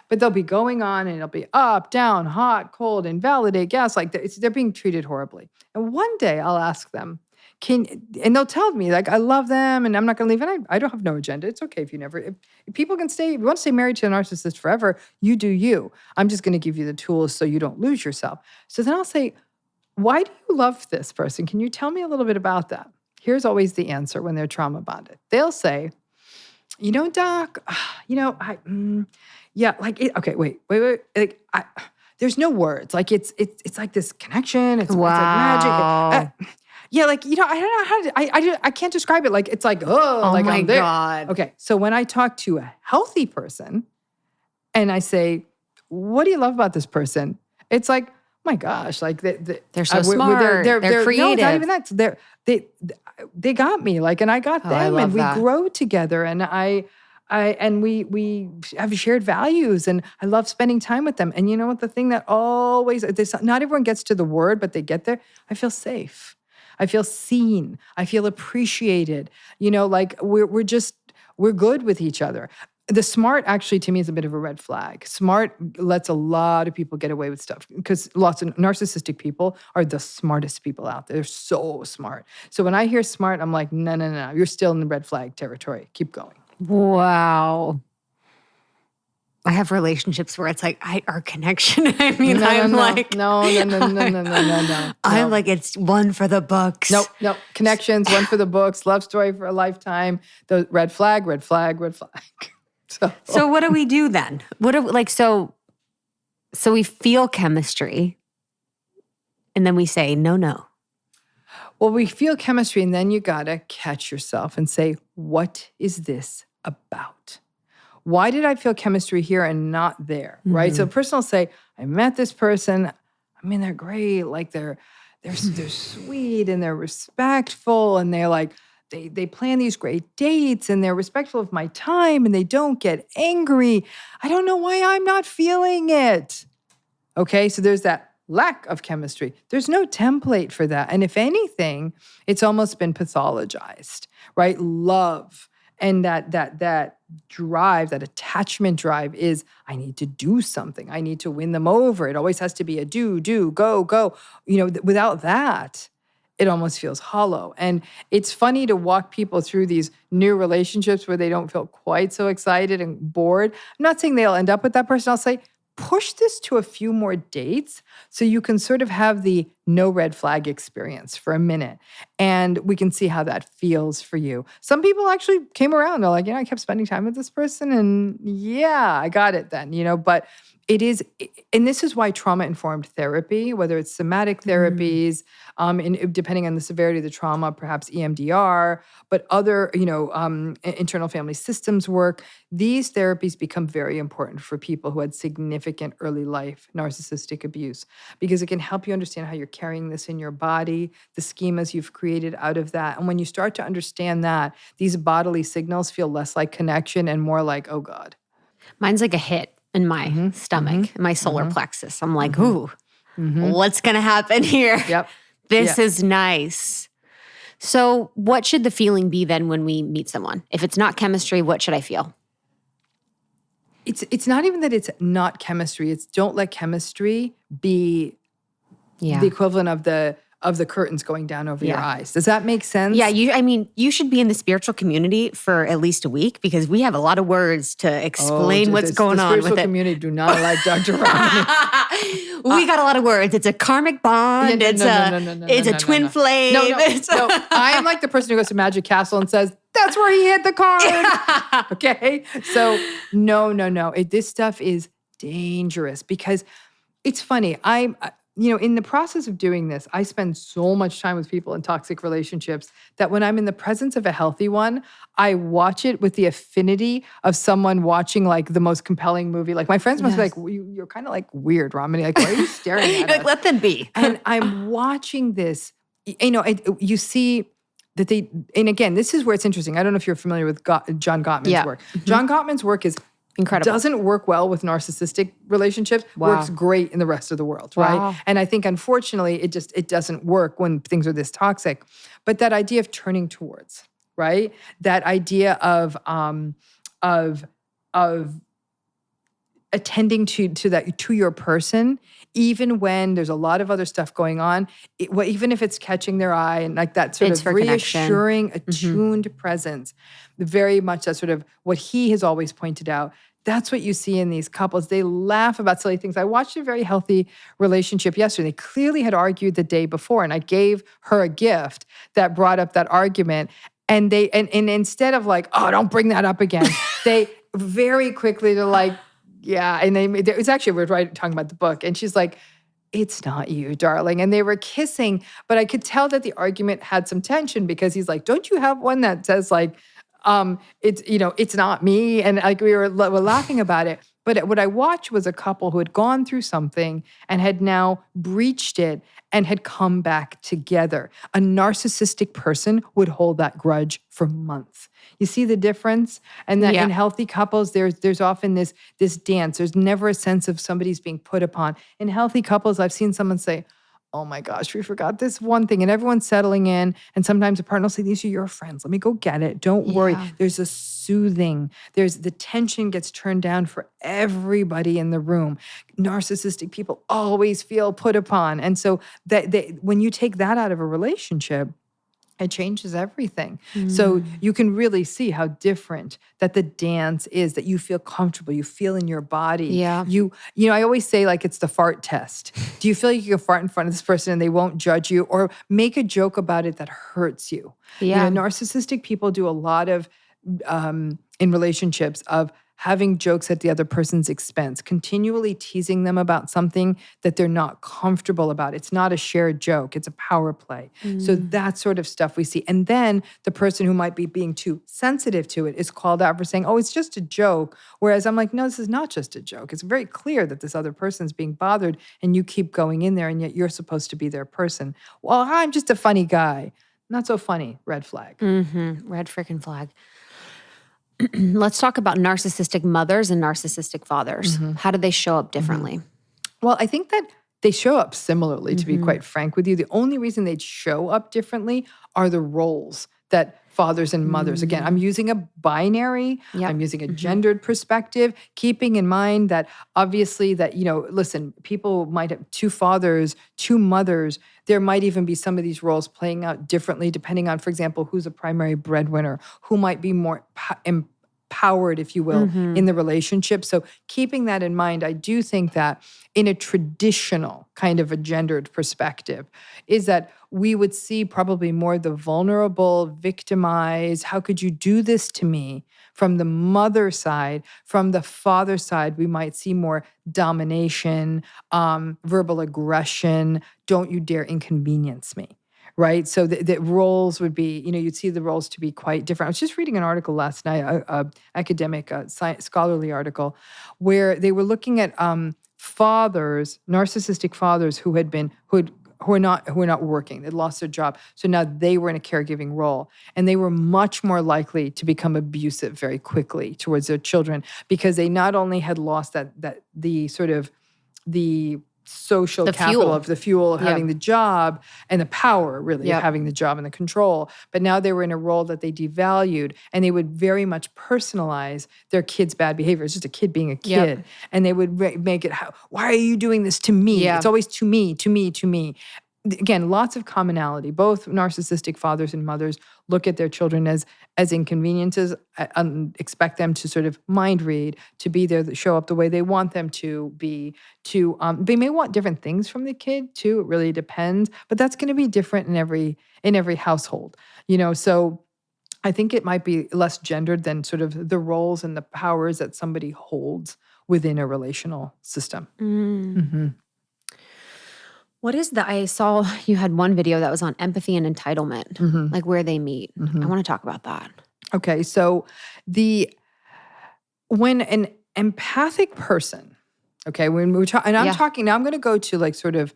But they'll be going on and it'll be up, down, hot, cold, invalidate, gaslight. They're being treated horribly. And one day I'll ask them, and they'll tell me, like, I love them and I'm not going to leave. And I don't have no agenda. It's okay if people can stay, if you want to stay married to a narcissist forever, you do you. I'm just going to give you the tools so you don't lose yourself. So then I'll say, why do you love this person? Can you tell me a little bit about that? Here's always the answer when they're trauma bonded. They'll say, Doc, okay, wait. Like, there's no words. Like it's like this connection. It's like magic. I don't know how to. I can't describe it. Like it's like oh like my I'm there. God. Okay, so when I talk to a healthy person, and I say, "What do you love about this person?" It's like, oh my gosh, like they're so smart. They're creative. No, not even that. They got me, like, and I got them, and we grow together, and we have shared values, and I love spending time with them. And you know what? The thing that always, not everyone gets to the word, but they get there. I feel safe. I feel seen. I feel appreciated. Like we're good with each other. The smart actually to me is a bit of a red flag. Smart lets a lot of people get away with stuff because lots of narcissistic people are the smartest people out there. They're so smart. So when I hear smart, I'm like, no, you're still in the red flag territory. Keep going. Wow. I have relationships where it's like our connection. I mean, No. I'm like, it's one for the books. Nope. Connections, one for the books, love story for a lifetime. The red flag. So what do we do then? So we feel chemistry and then we say, no. Well, we feel chemistry and then you gotta catch yourself and say, what is this about? Why did I feel chemistry here and not there, right? So a person will say, I met this person. I mean, they're great. Like they're sweet and they're respectful and they're like, they plan these great dates and they're respectful of my time and they don't get angry. I don't know why I'm not feeling it. Okay, so there's that lack of chemistry. There's no template for that. And if anything, it's almost been pathologized, right? Love and that drive, that attachment drive is, I need to do something. I need to win them over. It always has to be a do, go. Without that, it almost feels hollow. And it's funny to walk people through these new relationships where they don't feel quite so excited and bored. I'm not saying they'll end up with that person. I'll say, push this to a few more dates so you can sort of have the no red flag experience for a minute. And we can see how that feels for you. Some people actually came around. They're like, I kept spending time with this person and yeah, I got it then, but it is, and this is why trauma-informed therapy, whether it's somatic therapies, depending on the severity of the trauma, perhaps EMDR, but other, internal family systems work, these therapies become very important for people who had significant early life narcissistic abuse, because it can help you understand how you're carrying this in your body, the schemas you've created out of that. And when you start to understand that, these bodily signals feel less like connection and more like, oh God. Mine's like a hit in my stomach, in my solar plexus. I'm like, ooh, what's going to happen here? Yep. This is nice. So what should the feeling be then when we meet someone? If it's not chemistry, what should I feel? It's not even that it's not chemistry. It's don't let chemistry be the equivalent of the curtains going down over your eyes. Does that make sense? Yeah, you should be in the spiritual community for at least a week because we have a lot of words to explain what's going on with it. The spiritual community do not like Dr. Ramani. We got a lot of words. It's a karmic bond. It's a twin flame. No. I am like the person who goes to Magic Castle and says, that's where he hit the card. Okay? So no. This stuff is dangerous because it's funny. In the process of doing this, I spend so much time with people in toxic relationships that when I'm in the presence of a healthy one, I watch it with the affinity of someone watching like the most compelling movie. Like my friends must be like, you're kind of like weird, Ramani. Like, why are you staring at us? Let them be. And I'm watching this, you see that and again, this is where it's interesting. I don't know if you're familiar with John Gottman's work. John Gottman's work is incredible. Doesn't work well with narcissistic relationships. Wow. Works great in the rest of the world, right? Wow. And I think unfortunately it doesn't work when things are this toxic. But that idea of turning towards, right? That idea of attending to your person, even when there's a lot of other stuff going on, even if it's catching their eye and like that sort of reassuring, attuned presence, very much that sort of what he has always pointed out. That's what you see in these couples. They laugh about silly things. I watched a very healthy relationship yesterday. They clearly had argued the day before, and I gave her a gift that brought up that argument. And they and instead of like, oh, don't bring that up again, they very quickly they're like, yeah, and it's actually, we're talking about the book, and she's like, it's not you, darling. And they were kissing, but I could tell that the argument had some tension because he's like, don't you have one that says like, it's not me? And like we're laughing about it. But what I watched was a couple who had gone through something and had now breached it and had come back together. A narcissistic person would hold that grudge for months. You see the difference? And that in healthy couples, there's often this dance. There's never a sense of somebody's being put upon. In healthy couples, I've seen someone say, oh my gosh, we forgot this one thing. And everyone's settling in. And sometimes a partner will say, these are your friends. Let me go get it. Don't worry. There's a soothing. There's the tension gets turned down for everybody in the room. Narcissistic people always feel put upon. And so when you take that out of a relationship, it changes everything. So you can really see how different that the dance is, that you feel comfortable, you feel in your body. Yeah. I always say like it's the fart test. Do you feel like you can fart in front of this person and they won't judge you, or make a joke about it that hurts you? Yeah. Narcissistic people do a lot of, in relationships, of having jokes at the other person's expense, continually teasing them about something that they're not comfortable about. It's not a shared joke. It's a power play. So that sort of stuff we see. And then the person who might be being too sensitive to it is called out for saying, oh, it's just a joke. Whereas I'm like, no, this is not just a joke. It's very clear that this other person's being bothered and you keep going in there and yet you're supposed to be their person. Well, I'm just a funny guy. Not so funny. Red flag. Red freaking flag. Let's talk about narcissistic mothers and narcissistic fathers. How do they show up differently? Well, I think that they show up similarly, to be quite frank with you. The only reason they'd show up differently are the roles that fathers and mothers. Again, I'm using a binary. I'm using a gendered perspective, keeping in mind that obviously that, listen, people might have two fathers, two mothers. There might even be some of these roles playing out differently depending on, for example, who's a primary breadwinner, who might be more empowered, if you will, in the relationship. So keeping that in mind, I do think that in a traditional kind of a gendered perspective is that we would see probably more the vulnerable, victimized, how could you do this to me? From the mother side. From the father side, we might see more domination, verbal aggression, don't you dare inconvenience me. Right? So the roles would be, you'd see the roles to be quite different. I was just reading an article last night, academic, scholarly article, where they were looking at fathers, narcissistic fathers who are not working. They'd lost their job. So now they were in a caregiving role. And they were much more likely to become abusive very quickly towards their children because they not only had lost the social capital of the fuel of having the job and the power really of having the job and the control. But now they were in a role that they devalued and they would very much personalize their kid's bad behavior. It's just a kid being a kid. Yep. And they would make it, why are you doing this to me? Yeah. It's always to me, to me, to me. Again, lots of commonality. Both narcissistic fathers and mothers look at their children as inconveniences, expect them to sort of mind read, to be there, that show up the way they want them to be. They may want different things from the kid too. It really depends, but that's going to be different in every household. So I think it might be less gendered than sort of the roles and the powers that somebody holds within a relational system. Mm-hmm. What is I saw you had one video that was on empathy and entitlement, like where they meet. I want to talk about that. Okay, so when an empathic person, okay, when we're talking, and I'm talking now, I'm going to go to like sort of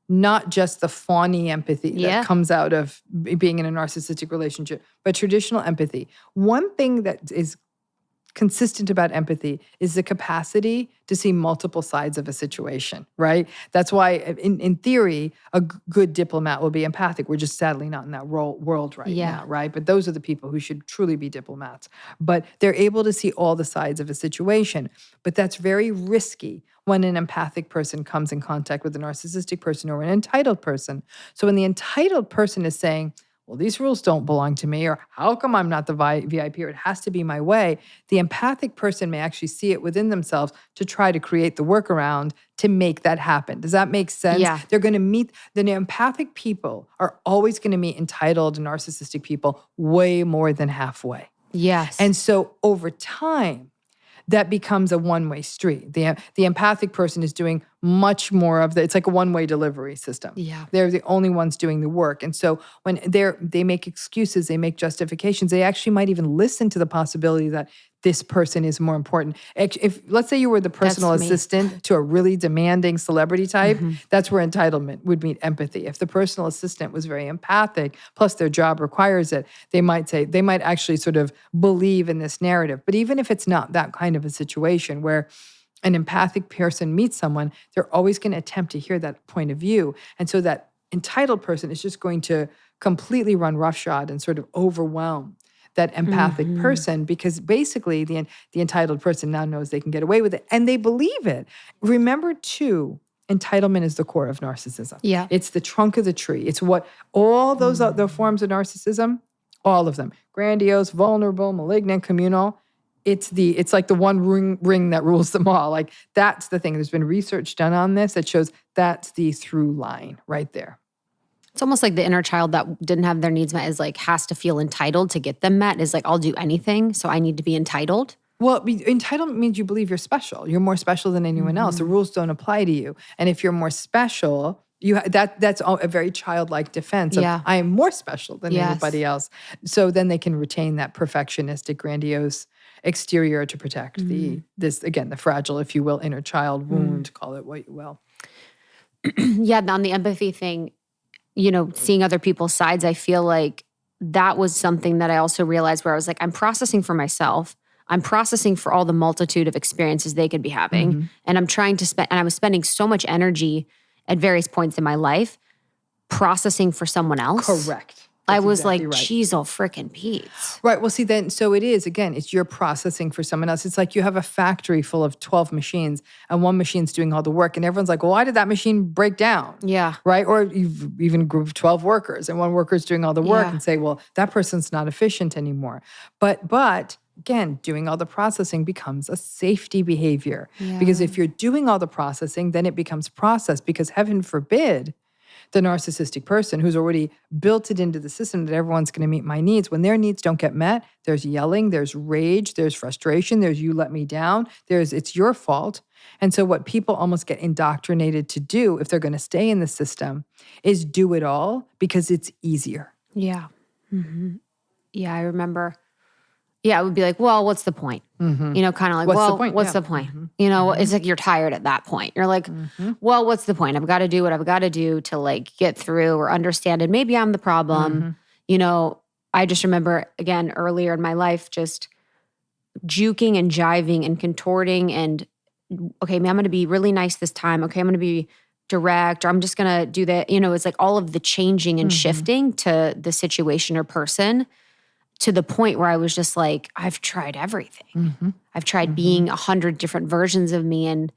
not just the fawny empathy that comes out of being in a narcissistic relationship, but traditional empathy. One thing that is consistent about empathy is the capacity to see multiple sides of a situation, right? That's why, in theory, a good diplomat will be empathic. We're just sadly not in that world right now, right? But those are the people who should truly be diplomats. But they're able to see all the sides of a situation. But that's very risky when an empathic person comes in contact with a narcissistic person or an entitled person. So when the entitled person is saying, well, these rules don't belong to me, or how come I'm not the VIP, or it has to be my way, the empathic person may actually see it within themselves to try to create the workaround to make that happen. Does that make sense? Yeah. They're going to meet, the empathic people are always going to meet entitled narcissistic people way more than halfway. Yes. And so over time, that becomes a one-way street. The empathic person is doing much more of it's like a one-way delivery system. Yeah. They're the only ones doing the work. And so when they make excuses, they make justifications, they actually might even listen to the possibility that this person is more important. If let's say you were the personal assistant to a really demanding celebrity type, that's where entitlement would meet empathy. If the personal assistant was very empathic, plus their job requires it, they might actually sort of believe in this narrative. But even if it's not that kind of a situation where an empathic person meets someone, they're always going to attempt to hear that point of view. And so that entitled person is just going to completely run roughshod and sort of overwhelm that empathic person, because basically the entitled person now knows they can get away with it and they believe it. Remember too, entitlement is the core of narcissism. Yeah. It's the trunk of the tree. It's what all those other forms of narcissism, all of them, grandiose, vulnerable, malignant, communal, it's like the one ring that rules them all. Like that's the thing. There's been research done on this that shows that's the through line right there. It's almost like the inner child that didn't have their needs met is like has to feel entitled to get them met. Is like, I'll do anything, so I need to be entitled. Well, entitlement means you believe you're special. You're more special than anyone else. The rules don't apply to you. And if you're more special, that's a very childlike defense of, I am more special than anybody else. So then they can retain that perfectionistic, grandiose exterior to protect the fragile, if you will, inner child wound, call it what you will. Yeah, on the empathy thing, seeing other people's sides, I feel like that was something that I also realized where I was like, I'm processing for myself. I'm processing for all the multitude of experiences they could be having. And I'm trying to and I was spending so much energy at various points in my life processing for someone else. Correct. I was exactly like, geez, oh, frickin' Pete's. Right. Well, see, then, so it is, again, it's you're processing for someone else. It's like you have a factory full of 12 machines and one machine's doing all the work. And everyone's like, well, why did that machine break down? Yeah. Right? Or you've even grouped 12 workers and one worker's doing all the work and say, well, that person's not efficient anymore. But again, doing all the processing becomes a safety behavior. Because if you're doing all the processing, then it becomes process. Because heaven forbid, the narcissistic person who's already built it into the system that everyone's going to meet my needs. When their needs don't get met, there's yelling, there's rage, there's frustration, there's you let me down, there's it's your fault. And so what people almost get indoctrinated to do if they're going to stay in the system is do it all because it's easier. Yeah. Mm-hmm. Yeah, I remember. Yeah, it would be like, well, what's the point? Mm-hmm. You know, kind of like, What's well, the point? what's Yeah. the point? Mm-hmm. You know, it's like you're tired at that point. You're like, well, what's the point? I've got to do what I've got to do to like get through or understand. And maybe I'm the problem. You know, I just remember, again, earlier in my life, just juking and jiving and contorting and, okay, I'm going to be really nice this time. Okay, I'm going to be direct, or I'm just going to do that. You know, it's like all of the changing and shifting to the situation or person, to the point where I was just like, I've tried everything. I've tried being 100 different versions of me, and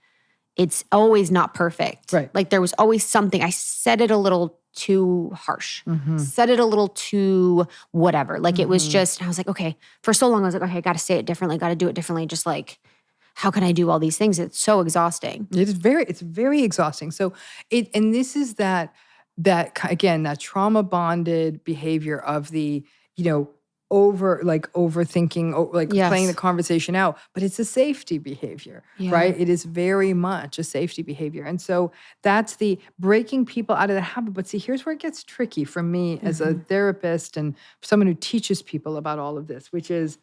it's always not perfect. Right. Like there was always something. I said it a little too harsh, said it a little too whatever. Like it was just, I was like, okay, for so long I was like, okay, I got to say it differently, got to do it differently. Just like, how can I do all these things? It's so exhausting. It's very exhausting. So and this is that again, that trauma bonded behavior of the, you know, overthinking, like playing the conversation out, but it's a safety behavior, right? It is very much a safety behavior. And so that's the breaking people out of the habit. But see, here's where it gets tricky for me as a therapist and someone who teaches people about all of this, which is,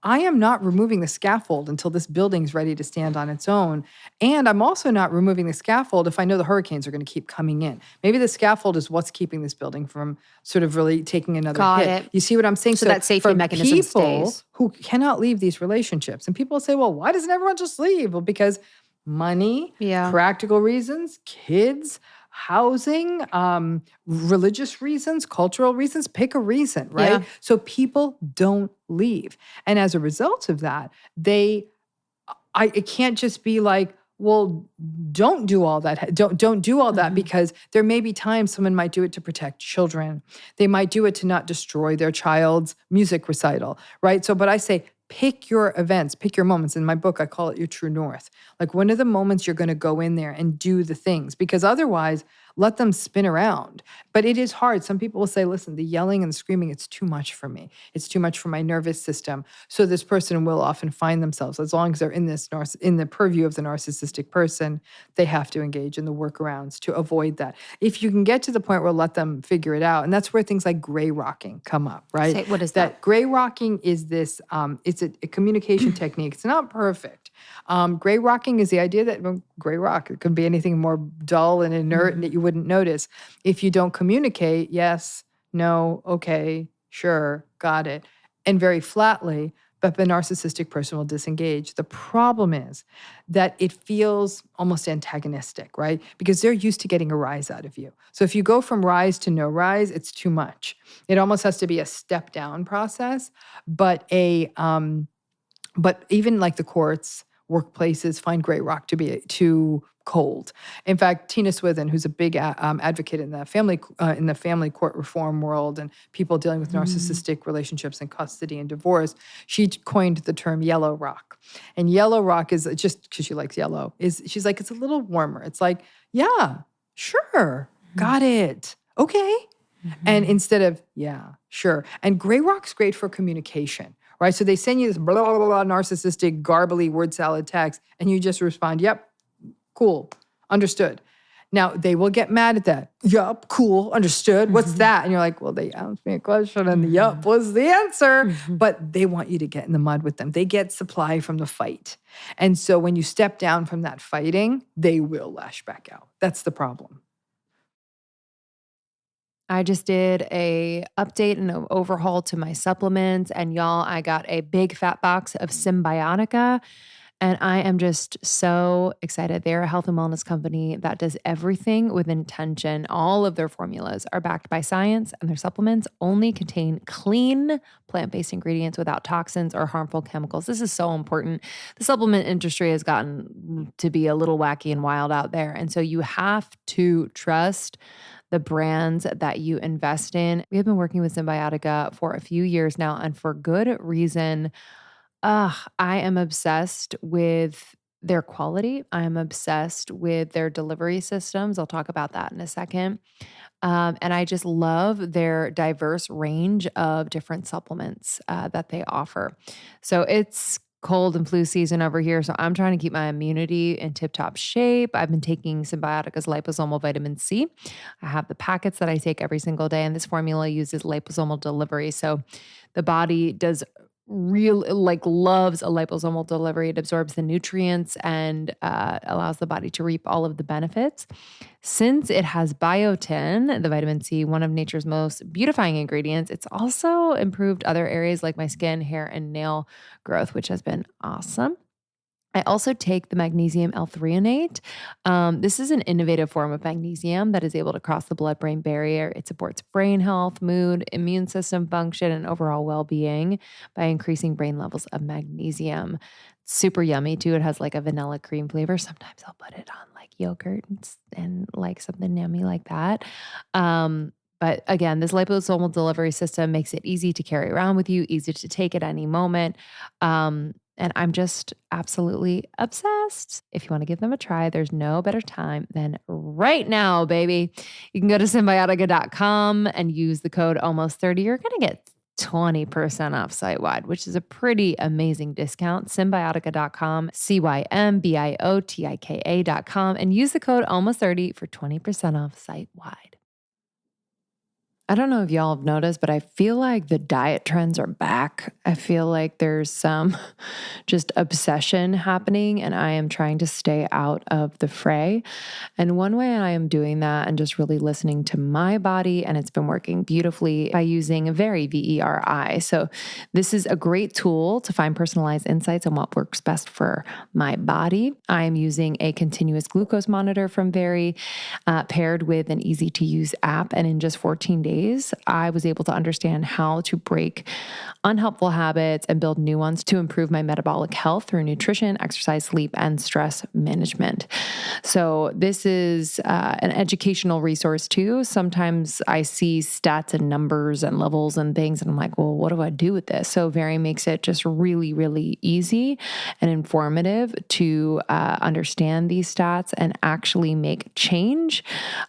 I am not removing the scaffold until this building's ready to stand on its own. And I'm also not removing the scaffold if I know the hurricanes are going to keep coming in. Maybe the scaffold is what's keeping this building from sort of really taking another hit. You see what I'm saying? So that safety mechanism stays. Who cannot leave these relationships. And people say, well, why doesn't everyone just leave? Well, because money, practical reasons, kids, housing, religious reasons, cultural reasons, pick a reason, right? Yeah. So people don't leave. And as a result of that, it can't just be like, well, don't do all that. Don't do all that, because there may be times someone might do it to protect children. They might do it to not destroy their child's music recital, right? So, but I say, pick your events, pick your moments. In my book, I call it your true north. Like, when are the moments you're going to go in there and do the things? Because otherwise, let them spin around. But it is hard. Some people will say, listen, the yelling and the screaming, it's too much for me. It's too much for my nervous system. So this person will often find themselves, as long as they're in the purview of the narcissistic person, they have to engage in the workarounds to avoid that. If you can get to the point where let them figure it out, and that's where things like gray rocking come up, right? What is that? Gray rocking is this, it's a communication technique. It's not perfect. Gray rocking is the idea that gray rock, it can be anything more dull and inert and that you wouldn't notice. If you don't communicate, yes, no, okay, sure, got it, and very flatly, but the narcissistic person will disengage. The problem is that it feels almost antagonistic, right? Because they're used to getting a rise out of you. So if you go from rise to no rise, it's too much. It almost has to be a step down process, but but even like the courts, workplaces find gray rock to be too cold. In fact, Tina Swithin, who's a big advocate in the family court reform world and people dealing with narcissistic relationships and custody and divorce, she coined the term yellow rock. And yellow rock is, just because she likes yellow, she's like, it's a little warmer. It's like, yeah, sure, got it, okay. And instead of, yeah, sure. And gray rock's great for communication, right? So they send you this blah, blah, blah, blah, narcissistic, garbly word salad text, and you just respond, yep, cool, understood. Now, they will get mad at that. Yup, cool, understood. What's that? And you're like, well, they asked me a question and the yup was the answer. But they want you to get in the mud with them. They get supply from the fight. And so when you step down from that fighting, they will lash back out. That's the problem. I just did a update and an overhaul to my supplements. And y'all, I got a big fat box of Symbiotica. And I am just so excited. They're a health and wellness company that does everything with intention. All of their formulas are backed by science, and their supplements only contain clean plant-based ingredients without toxins or harmful chemicals. This is so important. The supplement industry has gotten to be a little wacky and wild out there. And so you have to trust the brands that you invest in. We have been working with Symbiotica for a few years now, and for good reason. I am obsessed with their quality. I'm obsessed with their delivery systems. I'll talk about that in a second. And I just love their diverse range of different supplements that they offer. So it's cold and flu season over here. So I'm trying to keep my immunity in tip-top shape. I've been taking Symbiotica's liposomal vitamin C. I have the packets that I take every single day, and this formula uses liposomal delivery. So the body does loves a liposomal delivery. It absorbs the nutrients and allows the body to reap all of the benefits. Since it has biotin, the vitamin C, one of nature's most beautifying ingredients, it's also improved other areas like my skin, hair, and nail growth, which has been awesome. I also take the magnesium L-threonate. This is an innovative form of magnesium that is able to cross the blood-brain barrier. It supports brain health, mood, immune system function, and overall well-being by increasing brain levels of magnesium. Super yummy too. It has like a vanilla cream flavor. Sometimes I'll put it on like yogurt and like something yummy like that. But again, this liposomal delivery system makes it easy to carry around with you, easy to take at any moment. And I'm just absolutely obsessed. If you want to give them a try, there's no better time than right now, baby. You can go to Symbiotica.com and use the code almost30. You're going to get 20% off site-wide, which is a pretty amazing discount. Symbiotica.com, Symbiotika.com, and use the code almost30 for 20% off site-wide. I don't know if y'all have noticed, but I feel like the diet trends are back. I feel like there's some just obsession happening, and I am trying to stay out of the fray. And one way I am doing that and just really listening to my body, and it's been working beautifully, by using Very, VERI. So this is a great tool to find personalized insights on what works best for my body. I am using a continuous glucose monitor from Very, paired with an easy-to-use app, and in just 14 days, I was able to understand how to break unhelpful habits and build new ones to improve my metabolic health through nutrition, exercise, sleep, and stress management. So this is an educational resource too. Sometimes I see stats and numbers and levels and things, and I'm like, well, what do I do with this? So Very makes it just really, really easy and informative to understand these stats and actually make change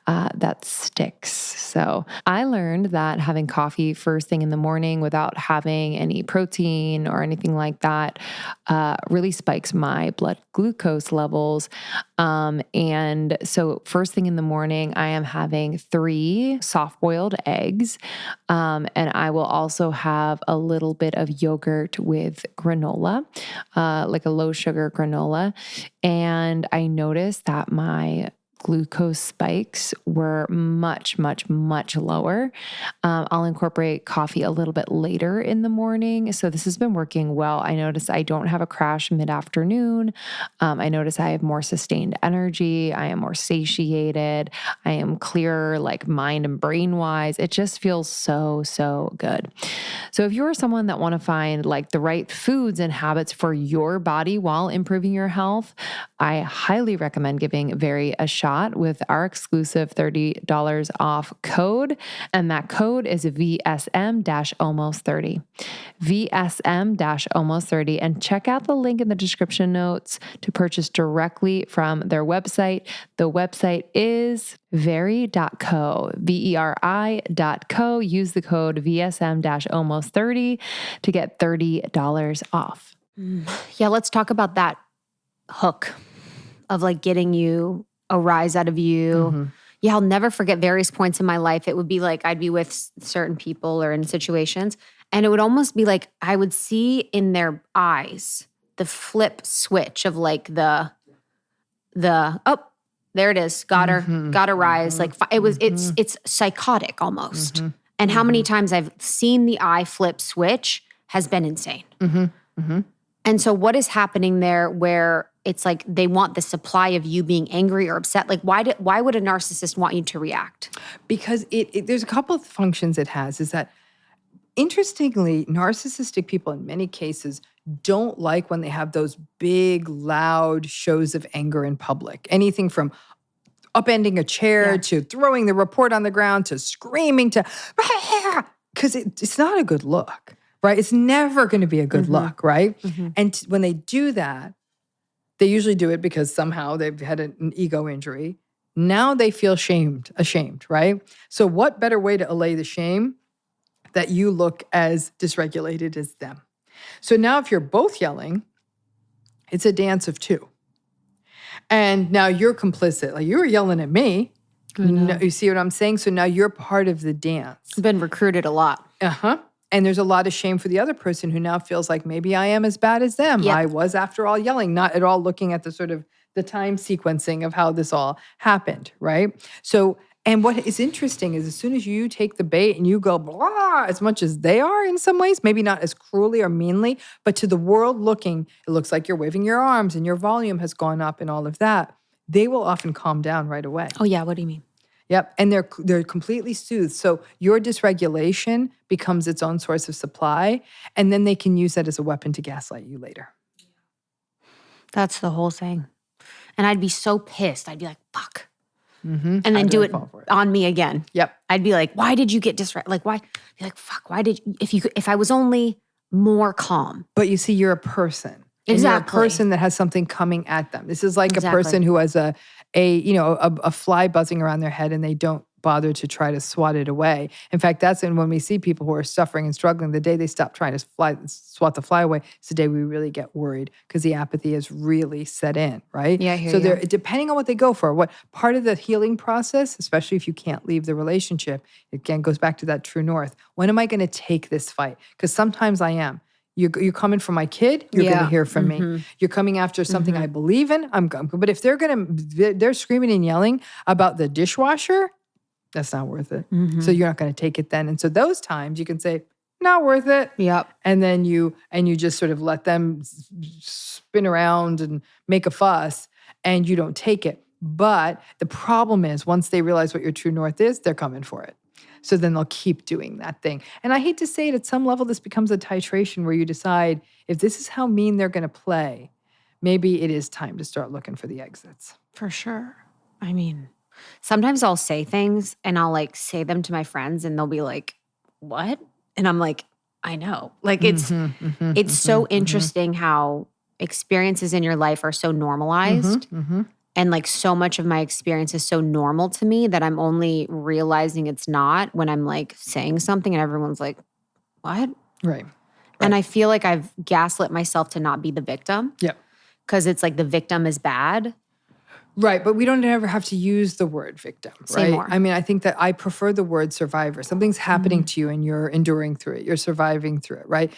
that sticks. So I learned that having coffee first thing in the morning without having any protein or anything like that really spikes my blood glucose levels. And so first thing in the morning, I am having 3 soft-boiled eggs. And I will also have a little bit of yogurt with granola, like a low sugar granola. And I noticed that my glucose spikes were much, much, much lower. I'll incorporate coffee a little bit later in the morning. So this has been working well. I notice I don't have a crash mid-afternoon. I notice I have more sustained energy. I am more satiated. I am clearer, like mind and brain wise. It just feels so, so good. So if you're someone that want to find like the right foods and habits for your body while improving your health, I highly recommend giving Very a shot with our exclusive $30 off code. And that code is VSM-almost30. VSM-almost30. And check out the link in the description notes to purchase directly from their website. The website is very.co, VERI.co. Use the code VSM-almost30 to get $30 off. Yeah, let's talk about that hook of like getting you a rise out of you. Mm-hmm. Yeah, I'll never forget various points in my life. It would be like I'd be with certain people or in situations, and it would almost be like I would see in their eyes the flip switch of like the oh, there it is, got her rise. Like it's psychotic almost. And how many times I've seen the eye flip switch has been insane. And so what is happening there where it's like they want the supply of you being angry or upset? Like why would a narcissist want you to react? Because there's a couple of functions it has. Is that, interestingly, narcissistic people in many cases don't like when they have those big, loud shows of anger in public. Anything from upending a chair to throwing the report on the ground to screaming to, because it's not a good look. right? It's never going to be a good look, right? And when they do that, they usually do it because somehow they've had an ego injury. Now they feel ashamed, right? So what better way to allay the shame that you look as dysregulated as them? So now if you're both yelling, it's a dance of two. And now you're complicit. Like, you were yelling at me. No, you see what I'm saying? So now you're part of the dance. I've been recruited a lot. And there's a lot of shame for the other person who now feels like maybe I am as bad as them. Yep. I was, after all, yelling, not at all looking at the sort of the time sequencing of how this all happened, right? So, and what is interesting is as soon as you take the bait and you go, blah, as much as they are in some ways, maybe not as cruelly or meanly, but to the world looking, it looks like you're waving your arms and your volume has gone up and all of that, they will often calm down right away. Oh yeah, what do you mean? Yep, and they're completely soothed. So your dysregulation becomes its own source of supply, and then they can use that as a weapon to gaslight you later. That's the whole thing. And I'd be so pissed. I'd be like, fuck. And then do it on me again. Yep. I'd be like, why did you get like, why? Be like, fuck, why did you, if I was only more calm. But you see, you're a person. Exactly. And you're a person that has something coming at them. This is like a person who has a fly buzzing around their head and they don't bother to try to swat it away. In fact, that's when we see people who are suffering and struggling, the day they stop trying to swat the fly away, it's the day we really get worried because the apathy has really set in, right? Yeah, I hear so you. they're depending on what they go for. What part of the healing process, especially if you can't leave the relationship, again, goes back to that true north. When am I going to take this fight? Because sometimes I am. You're coming for my kid, you're going to hear from me. You're coming after something I believe in, I'm going. But if they're screaming and yelling about the dishwasher, that's not worth it. So you're not going to take it then. And so those times you can say, not worth it. Yep. And then you just sort of let them spin around and make a fuss and you don't take it. But the problem is once they realize what your true north is, they're coming for it. So then they'll keep doing that thing. And I hate to say it, at some level, this becomes a titration where you decide if this is how mean they're going to play, maybe it is time to start looking for the exits. For sure. I mean, sometimes I'll say things and I'll like say them to my friends and they'll be like, what? And I'm like, I know. Like it's so interesting how experiences in your life are so normalized. And like so much of my experience is so normal to me that I'm only realizing it's not when I'm like saying something and everyone's like, what? Right. And I feel like I've gaslit myself to not be the victim. Yep. Because it's like the victim is bad. Right, but we don't ever have to use the word victim, right? Say more. I mean, I think that I prefer the word survivor. Something's happening to you and you're enduring through it. You're surviving through it, right?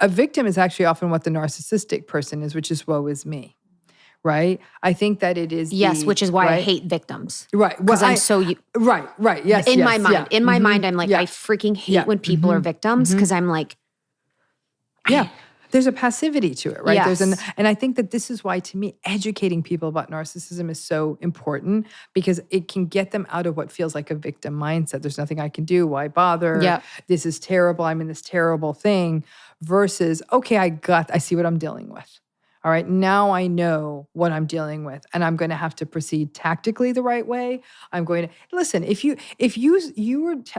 A victim is actually often what the narcissistic person is, which is woe is me, right? I think that it is which is why I hate victims. Right. Because I'm so... Right, yes, In my mind. yeah. In my mind, I'm like, I freaking hate when people are victims because I'm like... There's a passivity to it, right? Yes. And I think that this is why, to me, educating people about narcissism is so important because it can get them out of what feels like a victim mindset. There's nothing I can do. Why bother? Yep. This is terrible. I'm in this terrible thing. Versus, okay, I see what I'm dealing with. All right, now I know what I'm dealing with, and I'm going to have to proceed tactically the right way. I'm going to listen. If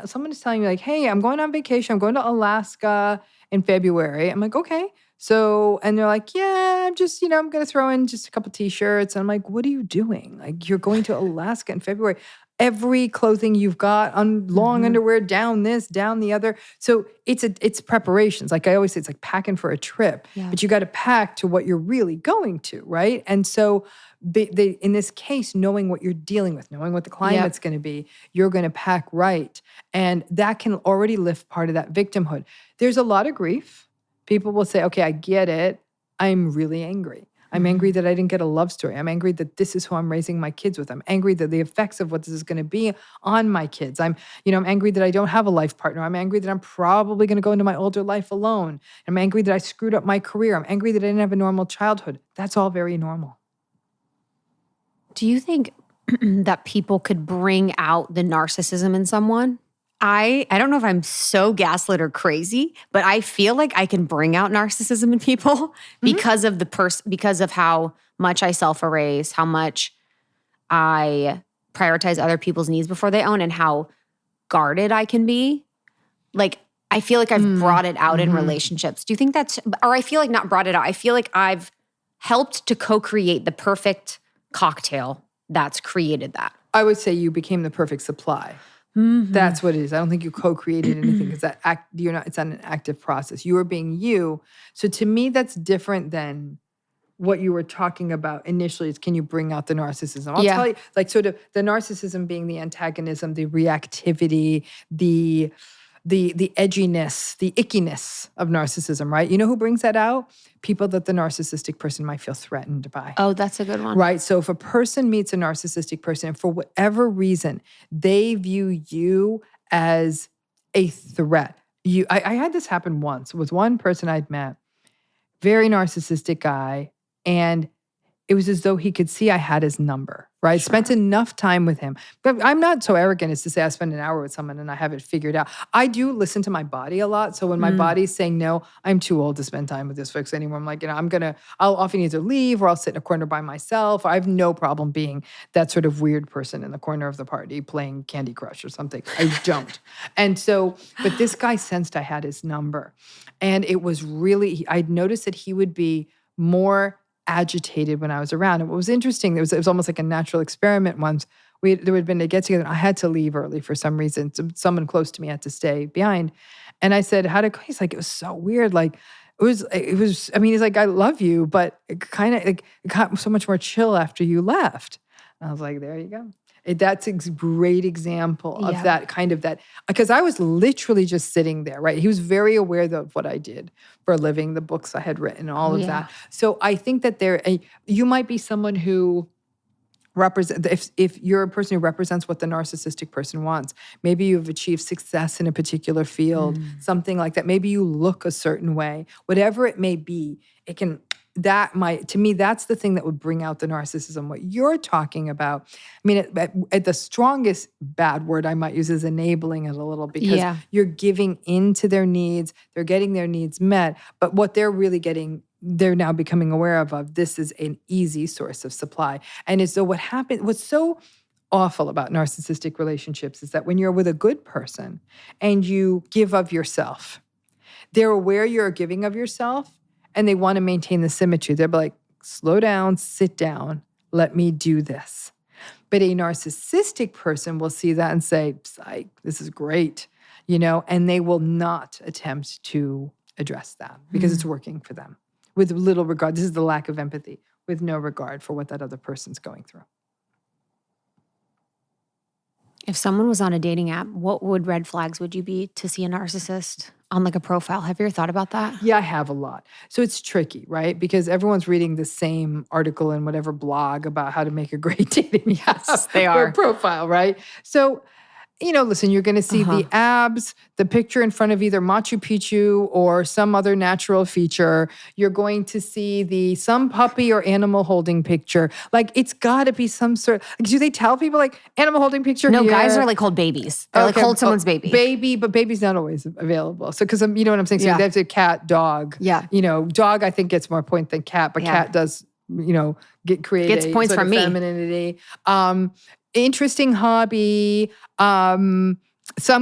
someone is telling me like, "Hey, I'm going on vacation. I'm going to Alaska in February." I'm like, "Okay." So, and they're like, "Yeah, I'm just, I'm going to throw in just a couple t-shirts." And I'm like, "What are you doing? Like, you're going to Alaska in February." Every clothing you've got on long underwear, down this, down the other. So it's preparations. Like I always say, it's like packing for a trip, but you got to pack to what you're really going to, right? And so in this case, knowing what you're dealing with, knowing what the climate's going to be, you're going to pack right. And that can already lift part of that victimhood. There's a lot of grief. People will say, okay, I get it. I'm really angry. I'm angry that I didn't get a love story. I'm angry that this is who I'm raising my kids with. I'm angry that the effects of what this is going to be on my kids. I'm angry that I don't have a life partner. I'm angry that I'm probably going to go into my older life alone. I'm angry that I screwed up my career. I'm angry that I didn't have a normal childhood. That's all very normal. Do you think that people could bring out the narcissism in someone? I don't know if I'm so gaslit or crazy, but I feel like I can bring out narcissism in people because of because of how much I self-erase, how much I prioritize other people's needs before they own, and how guarded I can be. Like, I feel like I've brought it out in relationships. Do you think that's, or I feel like not brought it out. I feel like I've helped to co-create the perfect cocktail that's created that. I would say you became the perfect supply. That's what it is. I don't think you co-created anything because it's not an active process. You are being you. So to me, that's different than what you were talking about initially is, can you bring out the narcissism? I'll tell you, like sort of the narcissism being the antagonism, the reactivity, the edginess, the ickiness of narcissism, right? You know who brings that out? People that the narcissistic person might feel threatened by. Oh, that's a good one. Right? So if a person meets a narcissistic person and for whatever reason, they view you as a threat. I had this happen once with one person I'd met, very narcissistic guy, and it was as though he could see I had his number, right? Sure. Spent enough time with him. But I'm not so arrogant as to say I spend an hour with someone and I have it figured out. I do listen to my body a lot. So when my body's saying, no, I'm too old to spend time with this folks anymore. I'm like, I'll often either leave or I'll sit in a corner by myself. I have no problem being that sort of weird person in the corner of the party playing Candy Crush or something. I don't. And so, but this guy sensed I had his number. And it was really, I'd noticed that he would be more agitated when I was around. And what was interesting, it was almost like a natural experiment once. There had been a get together and I had to leave early for some reason. Someone close to me had to stay behind. And I said, how'd it go? He's like, it was so weird. Like it was, I mean, he's like, I love you, but it kind of, it got so much more chill after you left. And I was like, there you go. That's a great example of that kind of that, because I was literally just sitting there, right? He was very aware of what I did for a living, the books I had written, all of that. So I think that you might be someone who represents, if you're a person who represents what the narcissistic person wants, maybe you've achieved success in a particular field, something like that. Maybe you look a certain way, whatever it may be, to me, that's the thing that would bring out the narcissism. What you're talking about, I mean, at the strongest bad word I might use is enabling it a little, because you're giving into their needs, they're getting their needs met, but what they're really getting, they're now becoming aware of this is an easy source of supply. And so what's so awful about narcissistic relationships is that when you're with a good person and you give of yourself, they're aware you're giving of yourself, and they want to maintain the symmetry. They're like, slow down, sit down, let me do this. But a narcissistic person will see that and say, psych, this is great, and they will not attempt to address that because it's working for them with little regard. This is the lack of empathy, with no regard for what that other person's going through. If someone was on a dating app, what red flags would you be to see a narcissist on like a profile? Have you ever thought about that? Yeah, I have a lot. So it's tricky, right? Because everyone's reading the same article in whatever blog about how to make a great dating app. Yes, they are. Or profile, right? So, listen, you're going to see the abs, the picture in front of either Machu Picchu or some other natural feature. You're going to see some puppy or animal holding picture. Like, it's got to be some sort. Do they tell people like animal holding picture? No, here? guys are like hold babies. They're like hold someone's baby. Baby, but baby's not always available. So, because you know what I'm saying? So they have to cat, dog. Yeah. Dog I think gets more point than cat, but cat does, get creative. Gets points from me. Femininity. Interesting hobby, some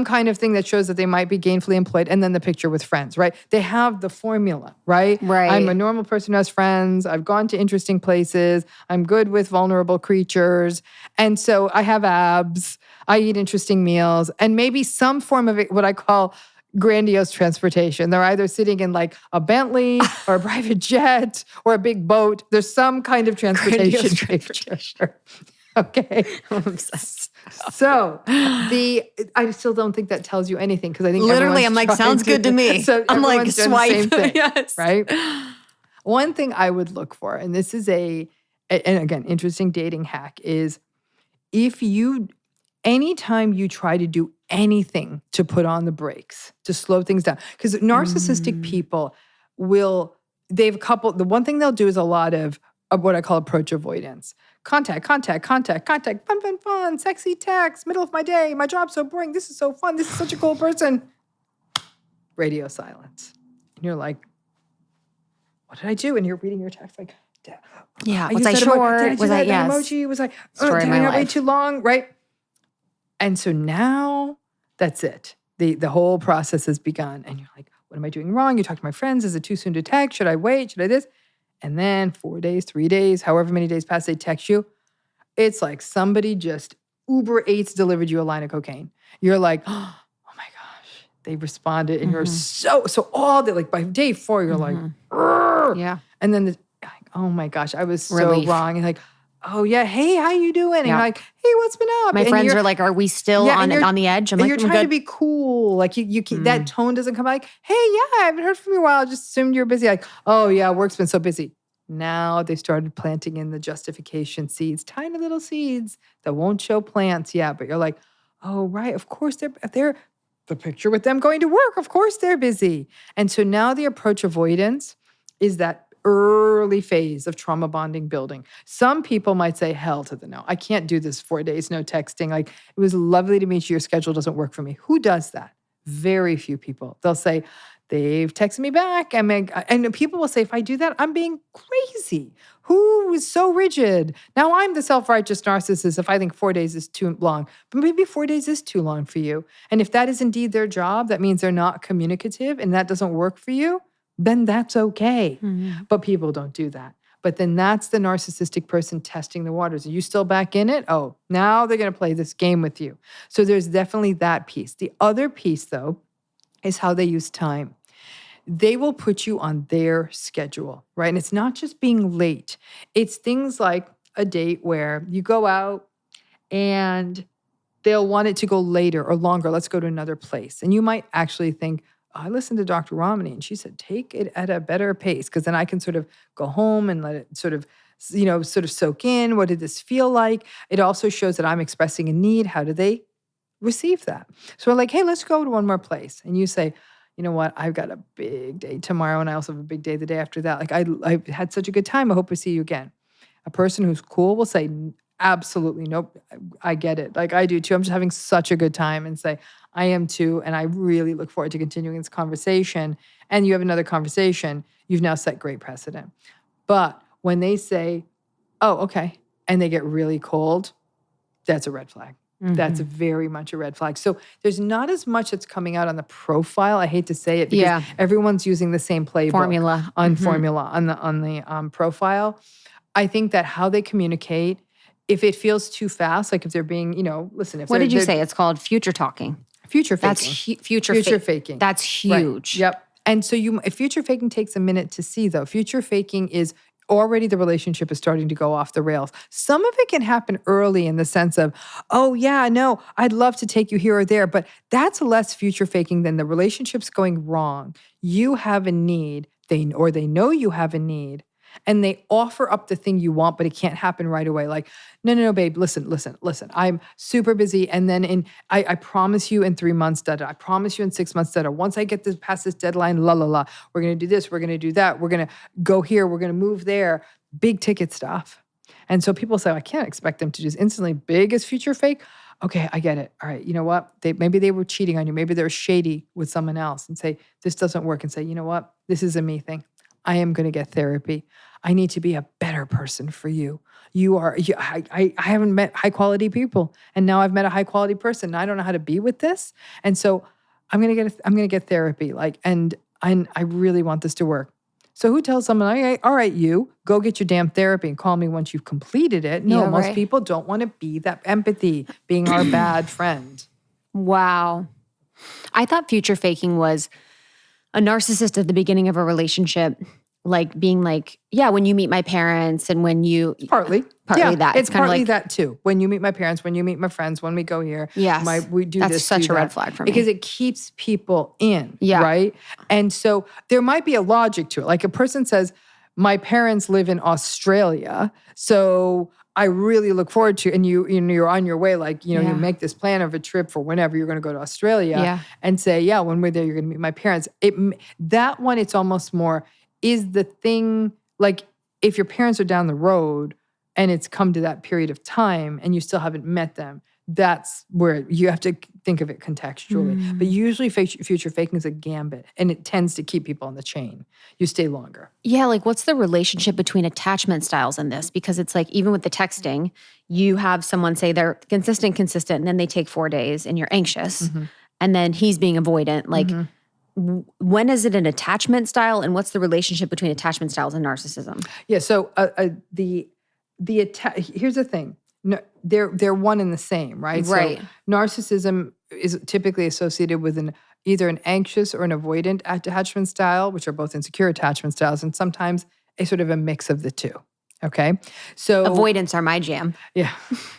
kind of thing that shows that they might be gainfully employed, and then the picture with friends, right? They have the formula, right? Right. I'm a normal person who has friends. I've gone to interesting places. I'm good with vulnerable creatures. And so I have abs. I eat interesting meals. And maybe some form of what I call grandiose transportation. They're either sitting in like a Bentley or a private jet or a big boat. There's some kind of transportation. Okay. I'm obsessed. So I still don't think that tells you anything, because I think literally I'm like, sounds good to me. So I'm like, swipe. Same thing, yes. Right? One thing I would look for, and this is and again, interesting dating hack, is anytime you try to do anything to put on the brakes, to slow things down, because narcissistic people the one thing they'll do is a lot of what I call approach avoidance. Contact, fun, sexy text, middle of my day, my job's so boring, this is so fun, this is such a cool person. Radio silence. And you're like, what did I do? And you're reading your text like, was I short? Was I yes. emoji? Was I, Story did of I my not wait life. too long? Right? And so now that's it. the whole process has begun. And you're like, what am I doing wrong? You talk to my friends. Is it too soon to text? Should I wait? Should I this? And then 4 days, 3 days, however many days pass, they text you. It's like somebody just Uber Eats delivered you a line of cocaine. You're like, oh my gosh, they responded. And you're so all day, like by day 4, you're like, Yeah. and then oh my gosh, I was so Relief. wrong. And like, oh yeah, hey, how you doing? And you're like, hey, what's been up? My And friends you're- are like, are we still on the edge? I'm and like, you're "I'm trying to good." be cool. Like you that tone doesn't come like, hey, yeah, I haven't heard from you in a while. I just assumed you're busy. Like, oh yeah, work's been so busy. Now they started planting in the justification seeds, tiny little seeds that won't show plants yet. But you're like, oh right, of course they're the picture with them going to work. Of course they're busy. And so now the approach avoidance is that early phase of trauma bonding building. Some people might say, hell to the no. I can't do this 4 days, no texting. Like, it was lovely to meet you. Your schedule doesn't work for me. Who does that? Very few people. They'll say, they've texted me back. And people will say, if I do that, I'm being crazy. Who is so rigid? Now I'm the self-righteous narcissist if I think 4 days is too long. But maybe 4 days is too long for you. And if that is indeed their job, that means they're not communicative and that doesn't work for you, then that's okay. But people don't do that. But then that's the narcissistic person testing the waters. Are you still back in it? Oh, now they're going to play this game with you. So there's definitely that piece. The other piece, though, is how they use time. They will put you on their schedule, right? And it's not just being late. It's things like a date where you go out and they'll want it to go later or longer. Let's go to another place. And you might actually think, I listened to Dr. Ramani and she said, take it at a better pace because then I can sort of go home and let it sort of soak in. What did this feel like? It also shows that I'm expressing a need. How do they receive that? So we're like, hey, let's go to one more place. And you say, you know what? I've got a big day tomorrow and I also have a big day the day after that. Like I had such a good time. I hope to see you again. A person who's cool will say, absolutely, nope, I get it. Like I do too. I'm just having such a good time and say, I am too. And I really look forward to continuing this conversation. And you have another conversation. You've now set great precedent. But when they say, oh, okay, and they get really cold, that's a red flag. That's very much a red flag. So there's not as much that's coming out on the profile. I hate to say it because everyone's using the same playbook Formula on the profile. I think that how they communicate, if it feels too fast, like if they're being, listen. If What did you say? It's called future talking. Future faking. That's future faking. That's huge. Right. Yep. And so if future faking takes a minute to see, though. Future faking is already the relationship is starting to go off the rails. Some of it can happen early in the sense of, oh yeah, no, I'd love to take you here or there, but that's less future faking than the relationship's going wrong. You have a need, they know you have a need, and they offer up the thing you want, but it can't happen right away. Like, no, babe, listen. I'm super busy. And then I promise you in 3 months, I promise you in 6 months, once I get past this deadline, we're going to do this, we're going to do that. We're going to go here, we're going to move there. Big ticket stuff. And so people say, I can't expect them to just instantly big as future fake. Okay, I get it. All right, you know what? Maybe they were cheating on you. Maybe they're shady with someone else and say, this doesn't work. And say, you know what? This is a me thing. I am going to get therapy. I need to be a better person for you. I haven't met high quality people, and now I've met a high quality person. And I don't know how to be with this, and so I'm going to get therapy. And I really want this to work. So who tells someone, all right, you go get your damn therapy and call me once you've completed it? No, most people don't want to be that empathy, being our bad friend. Wow. I thought future faking was a narcissist at the beginning of a relationship, like being like, yeah, when you meet my parents and when you... Partly yeah, that. It's kind of partly like, that too. When you meet my parents, when you meet my friends, when we go here, yes, we do that's this, such do a that. red flag for me. Because it keeps people in, right? And so there might be a logic to it. Like a person says, my parents live in Australia, so I really look forward to, and you're on your way, like, you make this plan of a trip for whenever you're going to go to Australia and say, yeah, when we're there, you're going to meet my parents. That one, it's almost more, is the thing, like if your parents are down the road and it's come to that period of time and you still haven't met them, that's where you have to think of it contextually. But usually future faking is a gambit, and it tends to keep people on the chain. You stay longer. Yeah, like what's the relationship between attachment styles in this? Because it's like, even with the texting, you have someone say they're consistent, and then they take 4 days and you're anxious. and then he's being avoidant. Like, when is it an attachment style, and what's the relationship between attachment styles and narcissism? Yeah. So here's the thing. No, they're one and the same, right? Right. So narcissism is typically associated with either an anxious or an avoidant attachment style, which are both insecure attachment styles, and sometimes a sort of a mix of the two. Okay. So Avoidance are my jam. yeah.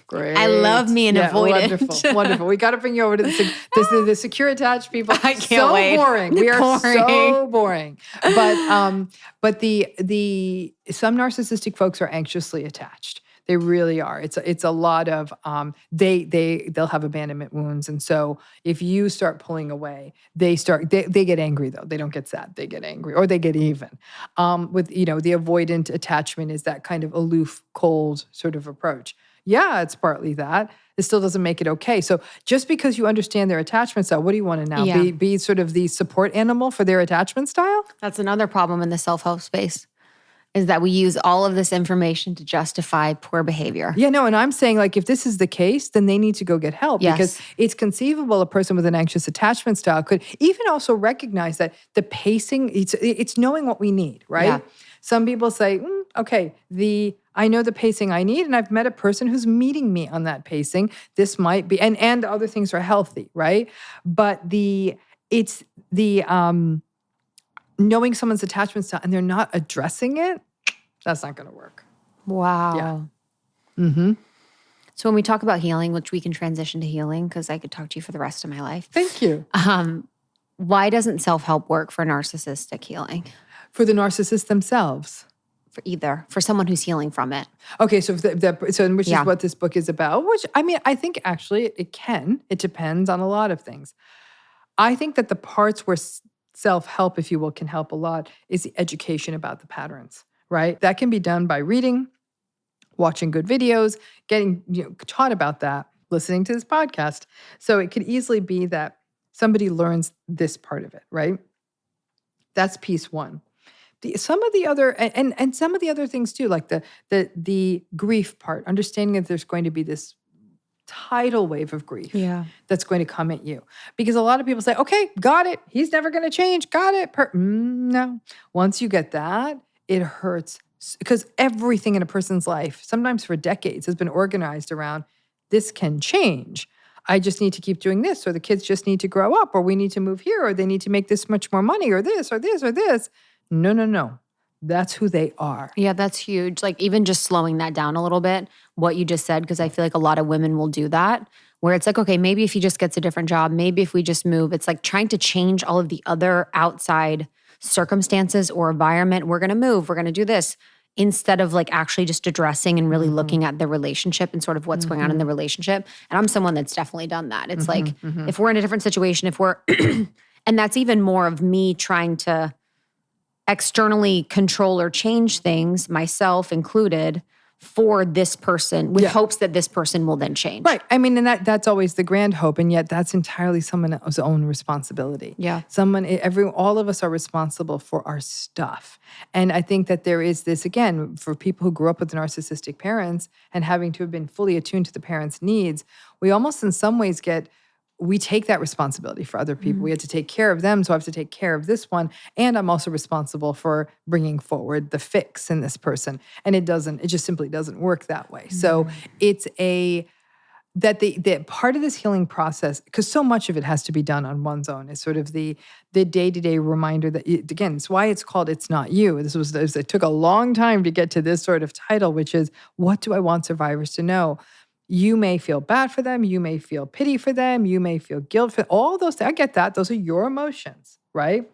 Great. I love me an avoidant. Wonderful. Wonderful. We got to bring you over to the secure attached people. I can't wait. Boring. We are Boring. so boring. But the some narcissistic folks are anxiously attached. They really are. It's a lot of they'll have abandonment wounds, and so if you start pulling away, they get angry though. They don't get sad. They get angry, or they get even. With the avoidant attachment is that kind of aloof, cold sort of approach. Yeah, it's partly that. It still doesn't make it okay. So just because you understand their attachment style, what do you want to now be sort of the support animal for their attachment style? That's another problem in the self-help space, is that we use all of this information to justify poor behavior. Yeah, no, and I'm saying, like, if this is the case, then they need to go get help. Yes. Because it's conceivable a person with an anxious attachment style could even also recognize that the pacing, it's knowing what we need, right? Yeah. Some people say, okay, I know the pacing I need, and I've met a person who's meeting me on that pacing. This might be, and other things are healthy, right? But it's the knowing someone's attachment style and they're not addressing it, that's not going to work. Wow. Yeah. Mm-hmm. So when we talk about healing, which we can transition to healing, because I could talk to you for the rest of my life. Thank you. Why doesn't self-help work for narcissistic healing? For the narcissists themselves. For someone who's healing from it. Okay, so which is what this book is about, which, I mean, I think actually it depends on a lot of things. I think that the parts where self-help, if you will, can help a lot is the education about the patterns, right? That can be done by reading, watching good videos, getting taught about that, listening to this podcast. So it could easily be that somebody learns this part of it, right? That's piece one. Some of the other and some of the other things too, like the grief part, understanding that there's going to be this tidal wave of grief that's going to come at you. Because a lot of people say, okay, got it. He's never going to change. Got it. No. Once you get that, it hurts. Because everything in a person's life, sometimes for decades, has been organized around this can change. I just need to keep doing this, or the kids just need to grow up, or we need to move here, or they need to make this much more money, or this, or this, or this. No. That's who they are. Yeah, that's huge. Like, even just slowing that down a little bit, what you just said, because I feel like a lot of women will do that, where it's like, okay, maybe if he just gets a different job, maybe if we just move, it's like trying to change all of the other outside circumstances or environment. We're going to move, we're going to do this, instead of like actually just addressing and really looking at the relationship and sort of what's going on in the relationship. And I'm someone that's definitely done that. It's like, if we're in a different situation, if we're, and that's even more of me trying to externally control or change things, myself included, for this person with hopes that this person will then change. Right. I mean, and that's always the grand hope, and yet that's entirely someone else's own responsibility. Yeah. All of us are responsible for our stuff. And I think that there is this, again, for people who grew up with narcissistic parents and having to have been fully attuned to the parents' needs, we almost in some ways we take that responsibility for other people. We have to take care of them, so I have to take care of this one. And I'm also responsible for bringing forward the fix in this person. And it just simply doesn't work that way. So it's that part of this healing process, because so much of it has to be done on one's own, is sort of the day-to-day reminder that, again, it's why it's called It's Not You. It took a long time to get to this sort of title, which is, what do I want survivors to know? You may feel bad for them. You may feel pity for them. You may feel guilt for all those things. I get that. Those are your emotions, right?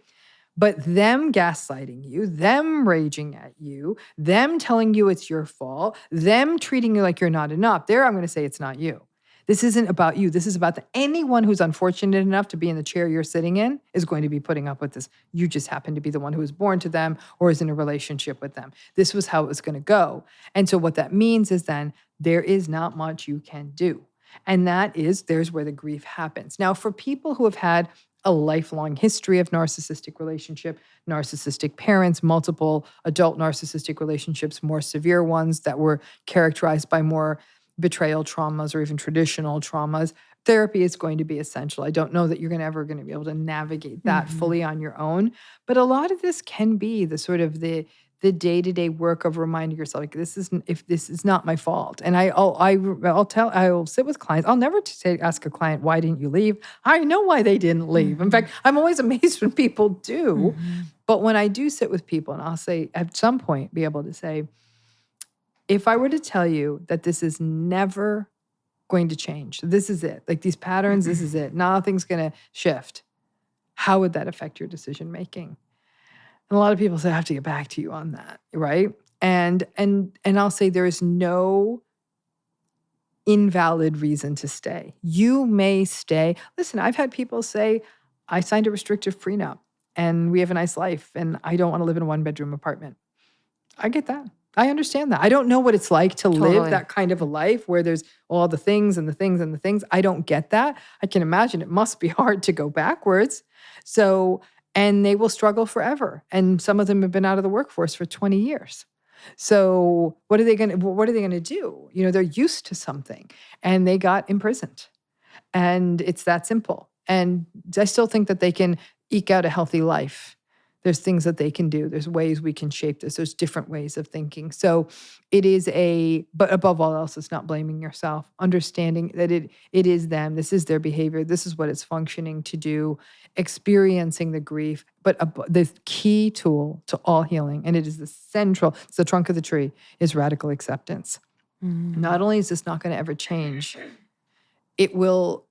But them gaslighting you, them raging at you, them telling you it's your fault, them treating you like you're not enough, I'm going to say it's not you. This isn't about you. This is about anyone who's unfortunate enough to be in the chair you're sitting in is going to be putting up with this. You just happen to be the one who was born to them or is in a relationship with them. This was how it was going to go. And so what that means is then there is not much you can do. And there's where the grief happens. Now, for people who have had a lifelong history of narcissistic relationship, narcissistic parents, multiple adult narcissistic relationships, more severe ones that were characterized by more betrayal traumas or even traditional traumas, therapy is going to be essential. I don't know that you're ever going to be able to navigate that fully on your own. But a lot of this can be the sort of the day-to-day work of reminding yourself, like, this is not my fault. And I'll sit with clients. I'll never ask a client, why didn't you leave? I know why they didn't leave. In fact, I'm always amazed when people do. But when I do sit with people, and I'll say at some point be able to say, if I were to tell you that this is never going to change, this is it, like these patterns, this is it, nothing's going to shift, how would that affect your decision making? And a lot of people say, I have to get back to you on that, right? And I'll say there is no invalid reason to stay. You may stay. Listen, I've had people say, I signed a restrictive prenup and we have a nice life and I don't want to live in a 1-bedroom apartment. I get that. I understand that. I don't know what it's like to live that kind of a life where there's all the things and the things and the things. I don't get that. I can imagine it must be hard to go backwards. So, and they will struggle forever. And some of them have been out of the workforce for 20 years. So what are they going to do? You know, they're used to something and they got imprisoned. And it's that simple. And I still think that they can eke out a healthy life. There's things that they can do. There's ways we can shape this. There's different ways of thinking. So it is but above all else, it's not blaming yourself, understanding that it is them. This is their behavior. This is what it's functioning to do, experiencing the grief. But the key tool to all healing, and it is it's the trunk of the tree, is radical acceptance. Not only is this not going to ever change, it will,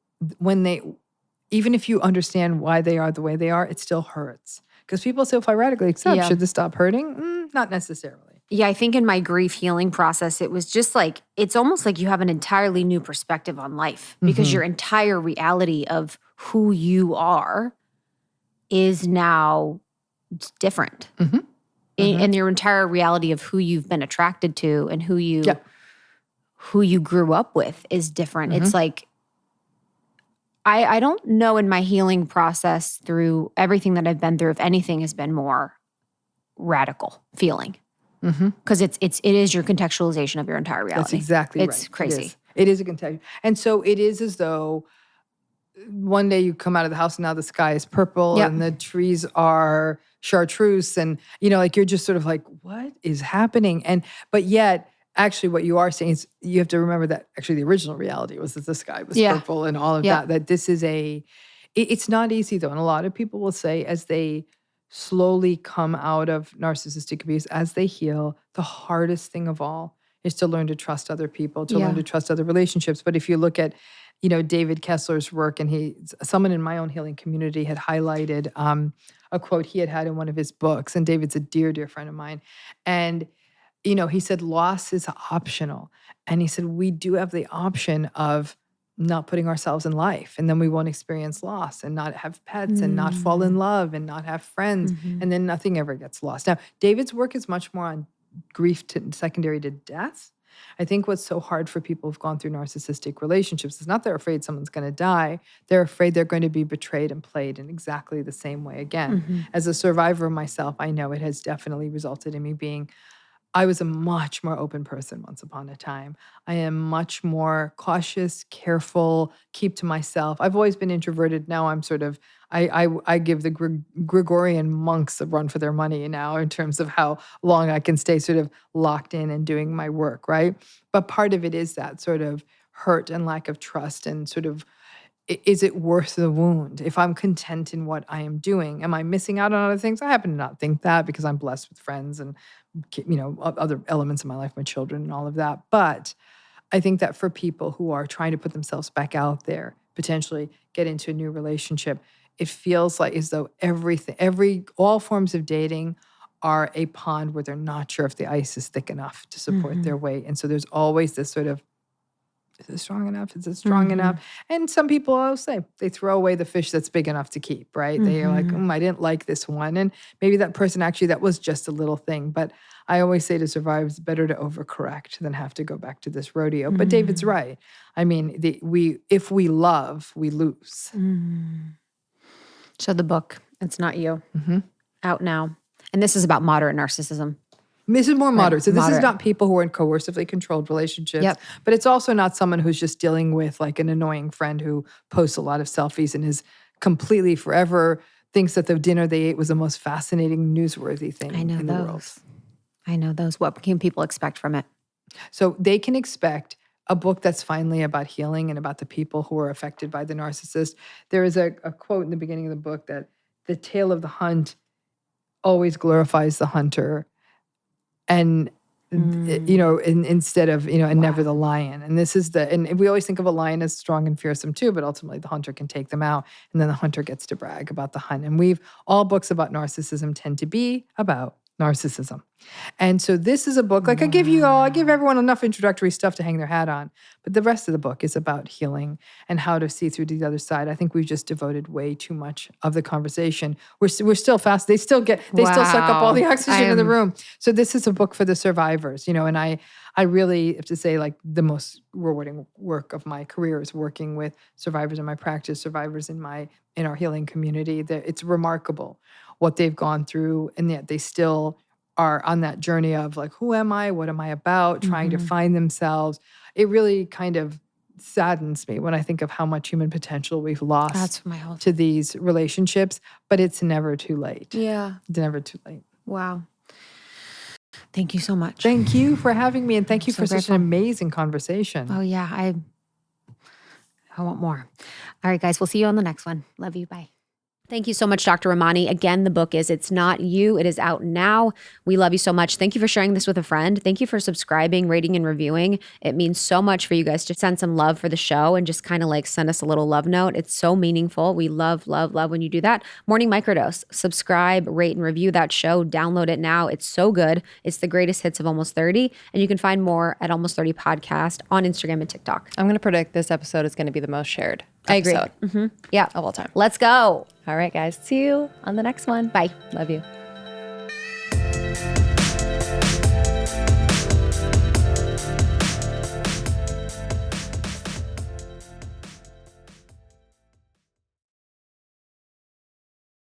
even if you understand why they are the way they are, it still hurts. Because people say, if I radically accept, should this stop hurting? Not necessarily. Yeah, I think in my grief healing process, it was just like, it's almost like you have an entirely new perspective on life because your entire reality of who you are is now different. And your entire reality of who you've been attracted to and who you grew up with is different. It's like, I don't know in my healing process through everything that I've been through, if anything has been more radical feeling. Because it is your contextualization of your entire reality. That's exactly right. It's crazy. It is a contextual. And so it is as though one day you come out of the house and now the sky is purple and the trees are chartreuse. And, you know, like you're just sort of like, what is happening? But yet, actually, what you are saying is you have to remember that actually the original reality was that the sky was purple and all of that. That this is it's not easy though. And a lot of people will say as they slowly come out of narcissistic abuse, as they heal, the hardest thing of all is to learn to trust other people, to learn to trust other relationships. But if you look at, you know, David Kessler's work, and someone in my own healing community had highlighted a quote he had in one of his books. And David's a dear, dear friend of mine. And you know, he said, loss is optional. And he said, we do have the option of not putting ourselves in life. And then we won't experience loss and not have pets and not fall in love and not have friends. And then nothing ever gets lost. Now, David's work is much more on grief secondary to death. I think what's so hard for people who've gone through narcissistic relationships is not they're afraid someone's going to die. They're afraid they're going to be betrayed and played in exactly the same way again. As a survivor myself, I know it has definitely resulted in me I was a much more open person once upon a time. I am much more cautious, careful, keep to myself. I've always been introverted. Now I'm sort of, I give the Gregorian monks a run for their money now in terms of how long I can stay sort of locked in and doing my work, right? But part of it is that sort of hurt and lack of trust and sort of, is it worth the wound? If I'm content in what I am doing, am I missing out on other things? I happen to not think that because I'm blessed with friends and, you know, other elements of my life, my children and all of that. But I think that for people who are trying to put themselves back out there, potentially get into a new relationship, it feels like as though all forms of dating are a pond where they're not sure if the ice is thick enough to support their weight. And so there's always this sort of, is it strong enough? Is it strong enough? And some people, I'll say, they throw away the fish that's big enough to keep, right? They are like, I didn't like this one. And maybe that person, actually, that was just a little thing. But I always say to survivors, it's better to overcorrect than have to go back to this rodeo. But David's right. I mean, if we love, we lose. So the book, It's Not You, out now. And this is about moderate narcissism. This is more moderate. So this is moderate. not people who are in coercively controlled relationships, Yep. but it's also not someone who's just dealing with like an annoying friend who posts a lot of selfies and is completely forever thinks that the dinner they ate was the most fascinating, newsworthy thing in the world. I know those. What can people expect from it? So they can expect a book that's finally about healing and about the people who are affected by the narcissist. There is a quote in the beginning of the book that the tale of the hunt always glorifies the hunter, and instead of and never the lion. And this is and we always think of a lion as strong and fearsome too, but ultimately the hunter can take them out, and then the hunter gets to brag about the hunt. And all books about narcissism tend to be about narcissism. And so this is a book, like I give everyone enough introductory stuff to hang their hat on, but the rest of the book is about healing and how to see through to the other side. I think we've just devoted way too much of the conversation. We're still fast. They still suck up all the oxygen in the room. So this is a book for the survivors, and I really have to say, like, the most rewarding work of my career is working with survivors in my practice, survivors in our healing community. It's remarkable what they've gone through, and yet they still are on that journey of like, who am I? What am I about? Trying to find themselves. It really kind of saddens me when I think of how much human potential we've lost to these relationships, but it's never too late. Yeah. It's never too late. Wow. Thank you so much. Thank you for having me, and thank you for grateful. such an amazing conversation. Oh, yeah. I want more. All right, guys. We'll see you on the next one. Love you. Bye. Thank you so much, Dr. Ramani. Again, the book is It's Not You. It is out now. We love you so much. Thank you for sharing this with a friend. Thank you for subscribing, rating, and reviewing. It means so much for you guys to send some love for the show and just kind of like send us a little love note. It's so meaningful. We love, love, love when you do that. Morning Microdose. Subscribe, rate, and review that show. Download it now. It's so good. It's the greatest hits of Almost 30. And you can find more at Almost 30 Podcast on Instagram and TikTok. I'm going to predict this episode is going to be the most shared I agree. episode Yeah. of all time. Let's go. All right, guys. See you on the next one. Bye. Love you.